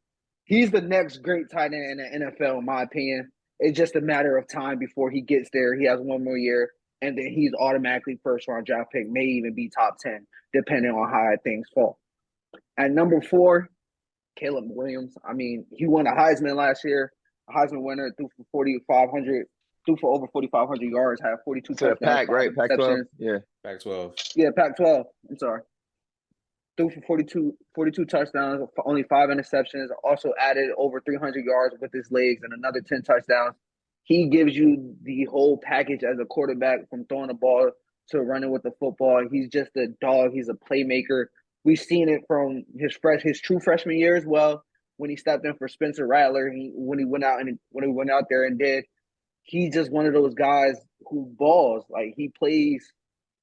he's the next great tight end in the NFL, in my opinion. It's just a matter of time before he gets there. He has 1 more year, and then he's automatically first-round draft pick, may even be top 10, depending on how things fall. At number 4, Caleb Williams. I mean, he won a Heisman last year. A Heisman winner, threw for over 4,500 yards, had 42 touchdowns. Pac, right? Pac-12. Yeah. Pac-12. Yeah, Pac-12. I'm sorry. Threw for 42 touchdowns, only 5 interceptions. Also added over 300 yards with his legs and another 10 touchdowns. He gives you the whole package as a quarterback, from throwing the ball to running with the football. He's just a dog. He's a playmaker. We've seen it from his true freshman year as well, when he stepped in for Spencer Rattler. When he went out there and did, he's just one of those guys who balls. Like he plays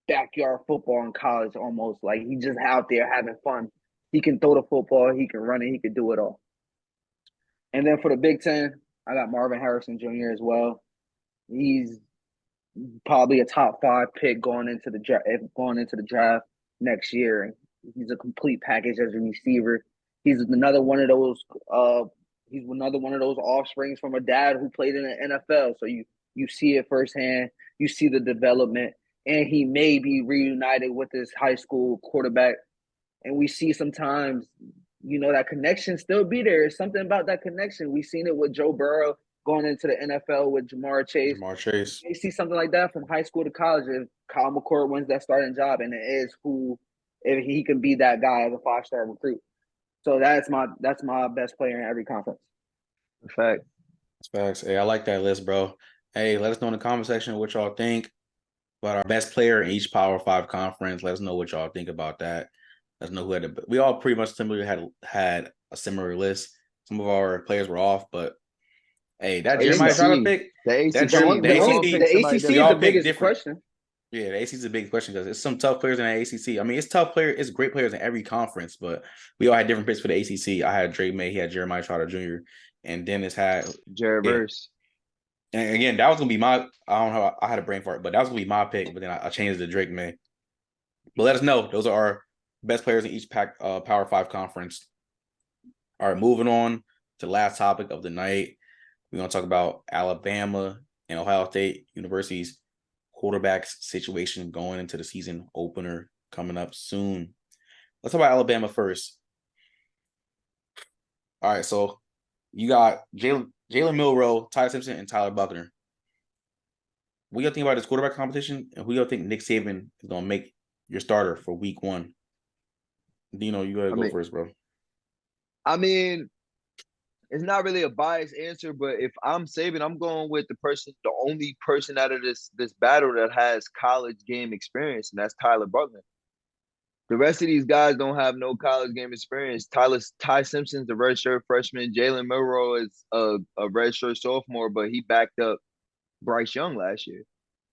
backyard football in college almost. Like he's just out there having fun. He can throw the football, he can run it, he can do it all. And then for the Big Ten, I got Marvin Harrison Jr. as well. He's probably a top 5 pick going into the draft next year. He's a complete package as a receiver. He's another one of those. He's another one of those offsprings from a dad who played in the NFL. So you see it firsthand. You see the development, and he may be reunited with his high school quarterback. And we see sometimes, that connection still be there. It's something about that connection. We've seen it with Joe Burrow going into the NFL with Jamar Chase. You see something like that from high school to college. If Kyle McCord wins that starting job, and it is if he can be that guy as a 5-star recruit. So that's my best player in every conference. Facts. Hey, I like that list, bro. Hey, let us know in the comment section what y'all think about our best player in each Power 5 conference. Let us know what y'all think about that. Let us know who we all pretty much similarly had a similar list. Some of our players were off, but hey, that Jeremiah Trotter pick, the ACC is the biggest question. Yeah, the ACC is a big question because it's some tough players in the ACC. I mean, it's great players in every conference, but we all had different picks for the ACC. I had Drake May, he had Jeremiah Trotter Jr., and Dennis had Jared Verse. And again, that was gonna be my. I don't know. I had a brain fart, but that was gonna be my pick. But then I changed it to Drake May. But let us know. Those are our best players in each Power 5 conference. All right, moving on to the last topic of the night. We're gonna talk about Alabama and Ohio State University's quarterbacks situation going into the season opener coming up soon. Let's talk about Alabama first. All right, so you got Jalen Milroe, Tyler Simpson, and Tyler Buckner. What do you think about this quarterback competition, and who do you think Nick Saban is going to make your starter for week 1? Dino, you got to go first, bro. I mean, it's not really a biased answer, but if I'm Saban, I'm going with the only person out of this battle that has college game experience, and that's Tyler Buckner. The rest of these guys don't have no college game experience. Ty Simpson's a redshirt freshman. Jalen Milroe is a redshirt sophomore, but he backed up Bryce Young last year.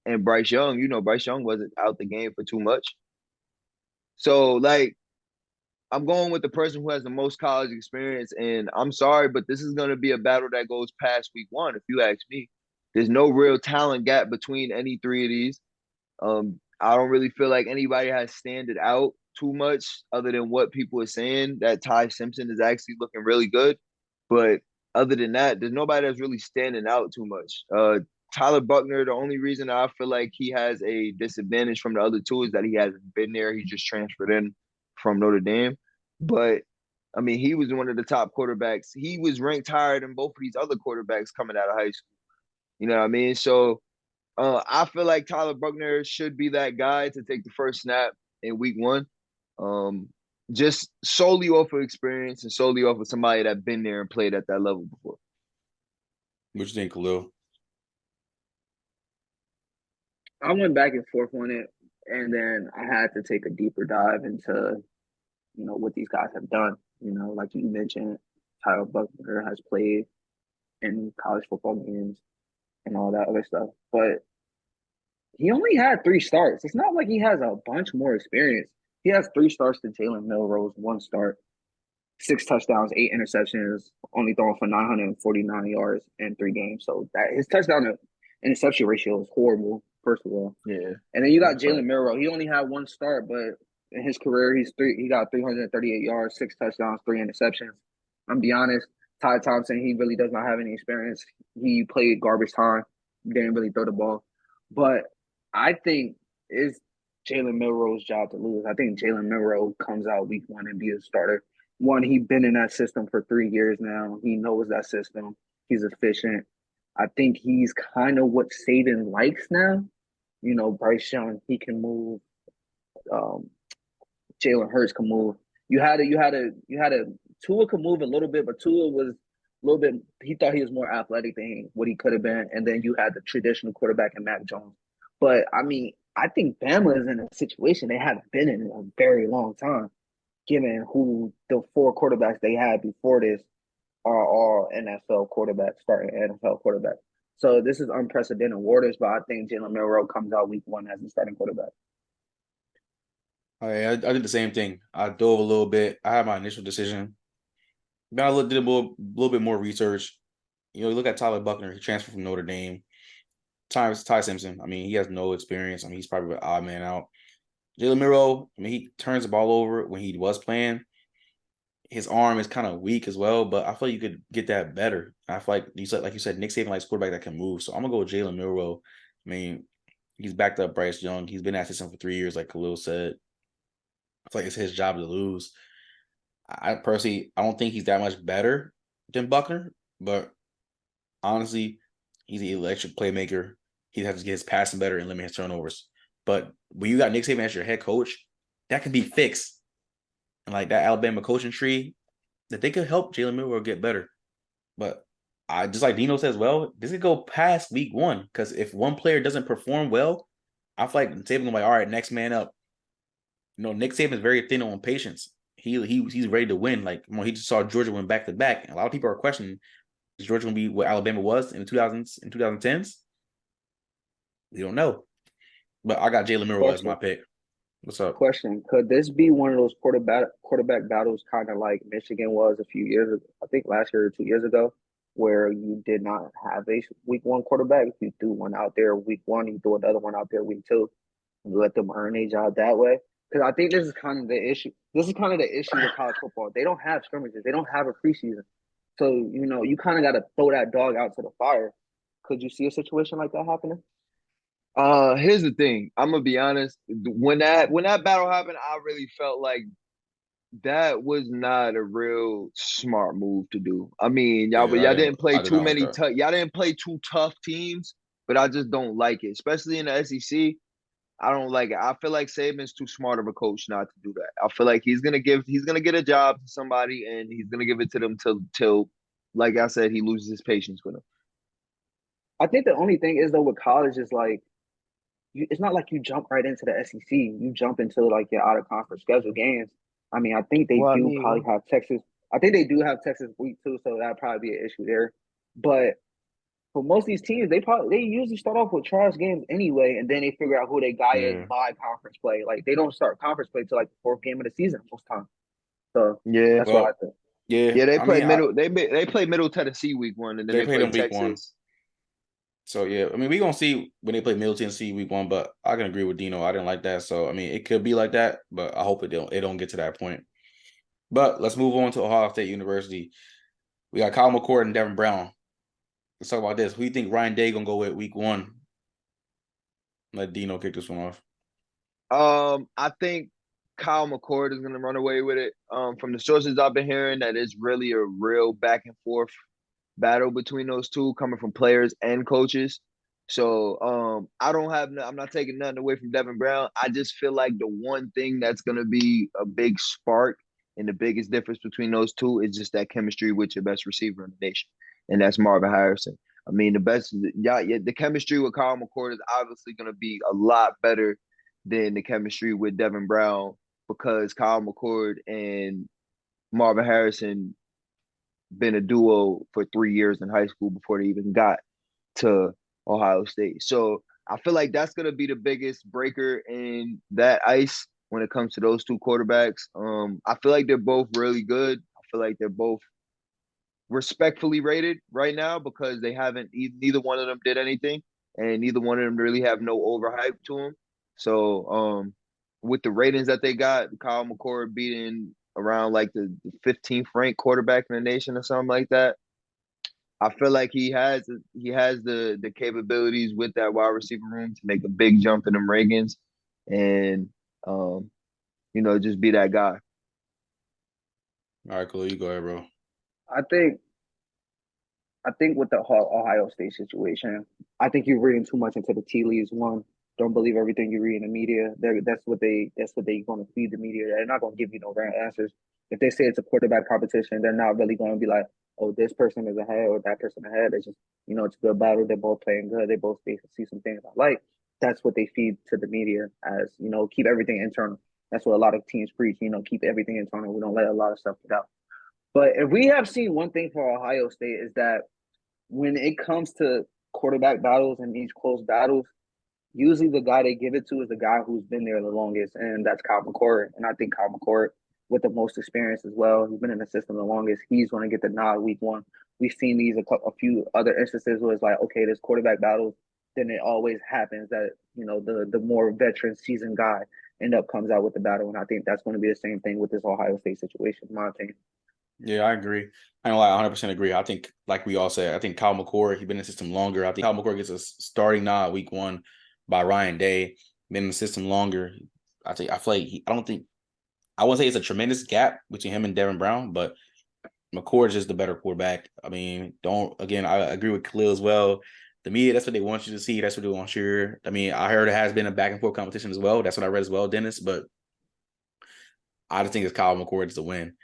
And Bryce Young, Bryce Young wasn't out the game for too much. So, like, I'm going with the person who has the most college experience. And I'm sorry, but this is going to be a battle that goes past week 1, if you ask me. There's no real talent gap between any three of these. I don't really feel like anybody has standed out too much other than what people are saying, that Ty Simpson is actually looking really good. But other than that, there's nobody that's really standing out too much. Tyler Buckner, the only reason I feel like he has a disadvantage from the other two is that he hasn't been there. He just transferred in from Notre Dame. But, I mean, he was one of the top quarterbacks. He was ranked higher than both of these other quarterbacks coming out of high school. You know what I mean? So I feel like Tyler Buckner should be that guy to take the first snap in week 1. Just solely off of experience and solely off of somebody that's been there and played at that level before. What you think, Khalil? I went back and forth on it, and then I had to take a deeper dive into, what these guys have done. Like you mentioned, Tyler Buckner has played in college football games and all that other stuff, but he only had 3 starts. It's not like he has a bunch more experience. He has 3 starts to Jalen Milroe's 1 start, 6 touchdowns, 8 interceptions, only throwing for 949 yards in 3 games. So that his touchdown to interception ratio is horrible, first of all. Yeah. And then you got Jalen Milroe. He only had 1 start, but in his career, he got 338 yards, 6 touchdowns, 3 interceptions. I'm be honest, Ty Thompson, he really does not have any experience. He played garbage time, didn't really throw the ball. But I think it's Jalen Milroe's job to lose. I think Jalen Milroe comes out week 1 and be a starter. One, he's been in that system for 3 years now. He knows that system. He's efficient. I think he's kind of what Saban likes now. Bryce Young, he can move. Jalen Hurts can move. You had a Tua could move a little bit, but Tua was a little bit. He thought he was more athletic than what he could have been, and then you had the traditional quarterback in Mac Jones. But I mean, I think Bama is in a situation they haven't been in a very long time, given who the 4 quarterbacks they had before this are all NFL quarterbacks, starting NFL quarterbacks. So this is unprecedented waters, but I think Jalen Milroe comes out week 1 as the starting quarterback. I did the same thing. I dove a little bit. I had my initial decision. Then I did a little bit more research. You look at Tyler Buckner. He transferred from Notre Dame. Ty Simpson. I mean, he has no experience. I mean, he's probably an odd man out. Jalen Milroe, I mean, he turns the ball over when he was playing. His arm is kind of weak as well, but I feel like you could get that better. I feel like you said, Nick Saban likes quarterback that can move. So I'm gonna go with Jalen Milroe. I mean, he's backed up Bryce Young. He's been at system for 3 years, like Khalil said. I feel like it's his job to lose. I personally, I don't think he's that much better than Buckner, but honestly, he's an electric playmaker. He has to get his passing better and limit his turnovers. But when you got Nick Saban as your head coach, that can be fixed. And like that Alabama coaching tree, that they could help Jalen Milroe get better. But I just like Dino says, well, this could go past week 1 because if one player doesn't perform well, I feel like Saban will be like, all right, next man up. Nick Saban is very thin on patience. He's ready to win. Like he just saw Georgia win back to back, and a lot of people are questioning: is Georgia going to be what Alabama was in the 2010s? We don't know. But I got Jalen Milroe as my pick. What's up? Question: could this be one of those quarterback battles, kind of like Michigan was a few years ago? I think last year or 2 years ago, where you did not have a week 1 quarterback. You threw one out there week 1, you threw another one out there week 2, and let them earn a job that way. Because I think this is kind of the issue. This is kind of the issue with college football. They don't have scrimmages. They don't have a preseason. So, you kind of got to throw that dog out to the fire. Could you see a situation like that happening? Here's the thing. I'm gonna be honest. When that battle happened, I really felt like that was not a real smart move to do. I mean, y'all didn't play too many y'all didn't play 2 tough teams, but I just don't like it, especially in the SEC. I don't like it. I feel like Saban's too smart of a coach not to do that. I feel like he's gonna get a job to somebody and he's gonna give it to them till like I said, he loses his patience with him. I think the only thing is though with college is like it's not like you jump right into the SEC. You jump into like your out of conference schedule games. I mean, I think they Well, I do probably mean, have Texas. I think they do have Texas week 2, so that'd probably be an issue there. But for most of these teams, they usually start off with trash games anyway, and then they figure out who they got in Yeah. by conference play. Like they don't start conference play till like the fourth game of the season most times. So yeah, that's what I Well, think. yeah. yeah. They I play mean, middle. They play Middle Tennessee week 1, and then they they played play them week 1. Texas. So yeah, I mean, we gonna see when they play Middle Tennessee week 1, but I can agree with Dino. I didn't like that. So I mean, it could be like that, but I hope it don't get to that point. But let's move on to Ohio State University. We got Kyle McCord and Devin Brown. Let's talk about this. Who do you think Ryan Day gonna go with week 1? Let Dino kick this one off. I think Kyle McCord is gonna run away with it. From the sources I've been hearing, that it's really a real back and forth battle between those two, coming from players and coaches. So I'm not taking nothing away from Devin Brown. I just feel like the one thing that's gonna be a big spark and the biggest difference between those two is just that chemistry with your best receiver in the nation, and that's Marvin Harrison. I mean, the chemistry with Kyle McCord is obviously going to be a lot better than the chemistry with Devin Brown, because Kyle McCord and Marvin Harrison been a duo for 3 years in high school before they even got to Ohio State. So I feel like that's going to be the biggest breaker in that ice when it comes to those two quarterbacks. I feel like they're both really good. I feel like they're both respectfully rated right now because they haven't neither one of them did anything, and neither one of them really have no overhype to them. So with the ratings that they got, Kyle McCord beating around like the 15th ranked quarterback in the nation or something like that. I feel like he has the capabilities with that wide receiver room to make a big jump in them rankings, and just be that guy. All right, cool. You go ahead, bro. I think with the Ohio State situation, I think you're reading too much into the tea leaves. One, don't believe everything you read in the media. That's what they going to feed the media. They're not going to give you no random answers. If they say it's a quarterback competition, they're not really going to be like, oh, this person is ahead or that person ahead. It's just it's a good battle. They're both playing good. They both see some things I like. That's what they feed to the media as keep everything internal. That's what a lot of teams preach. Keep everything internal. We don't let a lot of stuff get out. But if we have seen one thing for Ohio State is that when it comes to quarterback battles and these close battles, usually the guy they give it to is the guy who's been there the longest, and that's Kyle McCord. And I think Kyle McCord, with the most experience as well, he's been in the system the longest. He's going to get the nod week 1. We've seen these a few other instances where it's like, okay, there's quarterback battles. Then it always happens that the more veteran, seasoned guy comes out with the battle, and I think that's going to be the same thing with this Ohio State situation, in my opinion. Yeah, I agree. I know, I 100% agree. I think, like we all said, I think Kyle McCord, he's been in the system longer. I think Kyle McCord gets a starting nod week 1 by Ryan Day. Been in the system longer. I feel like I wouldn't say it's a tremendous gap between him and Devin Brown, but McCord is just the better quarterback. I mean, I agree with Khalil as well. The media, that's what they want you to see. That's what they want you to hear. I mean, I heard it has been a back and forth competition as well. That's what I read as well, Dennis. But I just think it's Kyle McCord to win.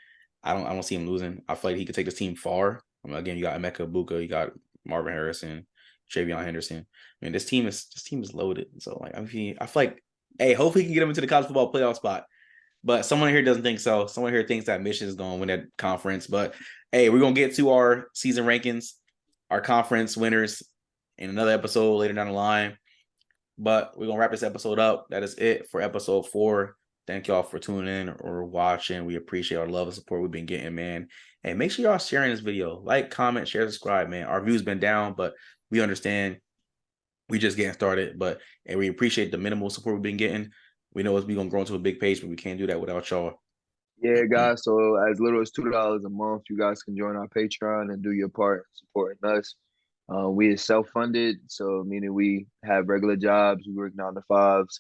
I don't see him losing. I feel like he could take this team far. I mean, again, you got Emeka Buka, you got Marvin Harrison, Travion Henderson. I mean, this team is loaded. So like, I feel like, hey, hopefully he can get him into the college football playoff spot. But someone here doesn't think so. Someone here thinks that Michigan is going to win that conference. But hey, we're gonna get to our season rankings, our conference winners in another episode later down the line. But we're gonna wrap this episode up. That is it for episode 4. Thank y'all for tuning in or watching. We appreciate our love and support we've been getting, man. And make sure y'all sharing this video. Like, comment, share, subscribe, man. Our views been down, but we understand. We just getting started, and we appreciate the minimal support we've been getting. We know we're going to grow into a big page, but we can't do that without y'all. Yeah, guys. So as little as $2 a month, you guys can join our Patreon and do your part in supporting us. We are self-funded, so meaning we have regular jobs, we work 9 to 5s,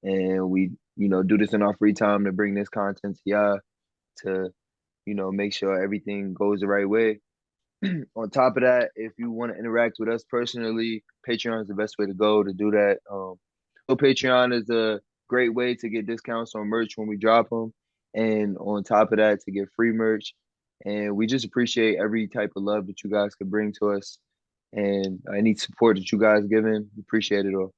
and we do this in our free time to bring this content to y'all to make sure everything goes the right way. On top of that, if you want to interact with us personally, Patreon is the best way to go to do that. So Patreon is a great way to get discounts on merch when we drop them, and on top of that, to get free merch. And we just appreciate every type of love that you guys can bring to us, and any support that you guys giving. We appreciate it all.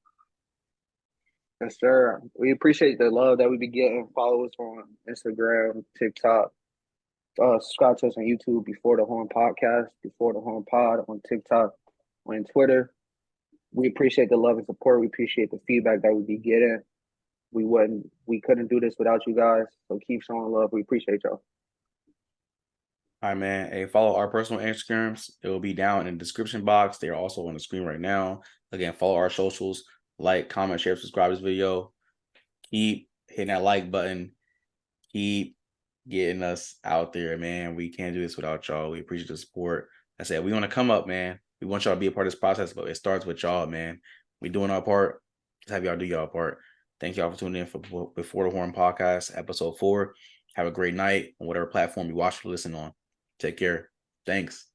Yes, sir. We appreciate the love that we be getting. Follow us on Instagram, TikTok. Subscribe to us on YouTube, Before the Horn Podcast, Before the Horn Pod, on TikTok, on Twitter. We appreciate the love and support. We appreciate the feedback that we be getting. We couldn't do this without you guys. So keep showing love. We appreciate y'all. All right, man. Hey, follow our personal Instagrams. It will be down in the description box. They are also on the screen right now. Again, follow our socials. Like, comment, share, subscribe to this video. Keep hitting that like button. Keep getting us out there, man. We can't do this without y'all. We appreciate the support. I said, we want to come up, man. We want y'all to be a part of this process, but it starts with y'all, man. We doing our part. Just have y'all do y'all part. Thank y'all for tuning in for Before the Horn Podcast, episode 4. Have a great night on whatever platform you watch or listen on. Take care. Thanks.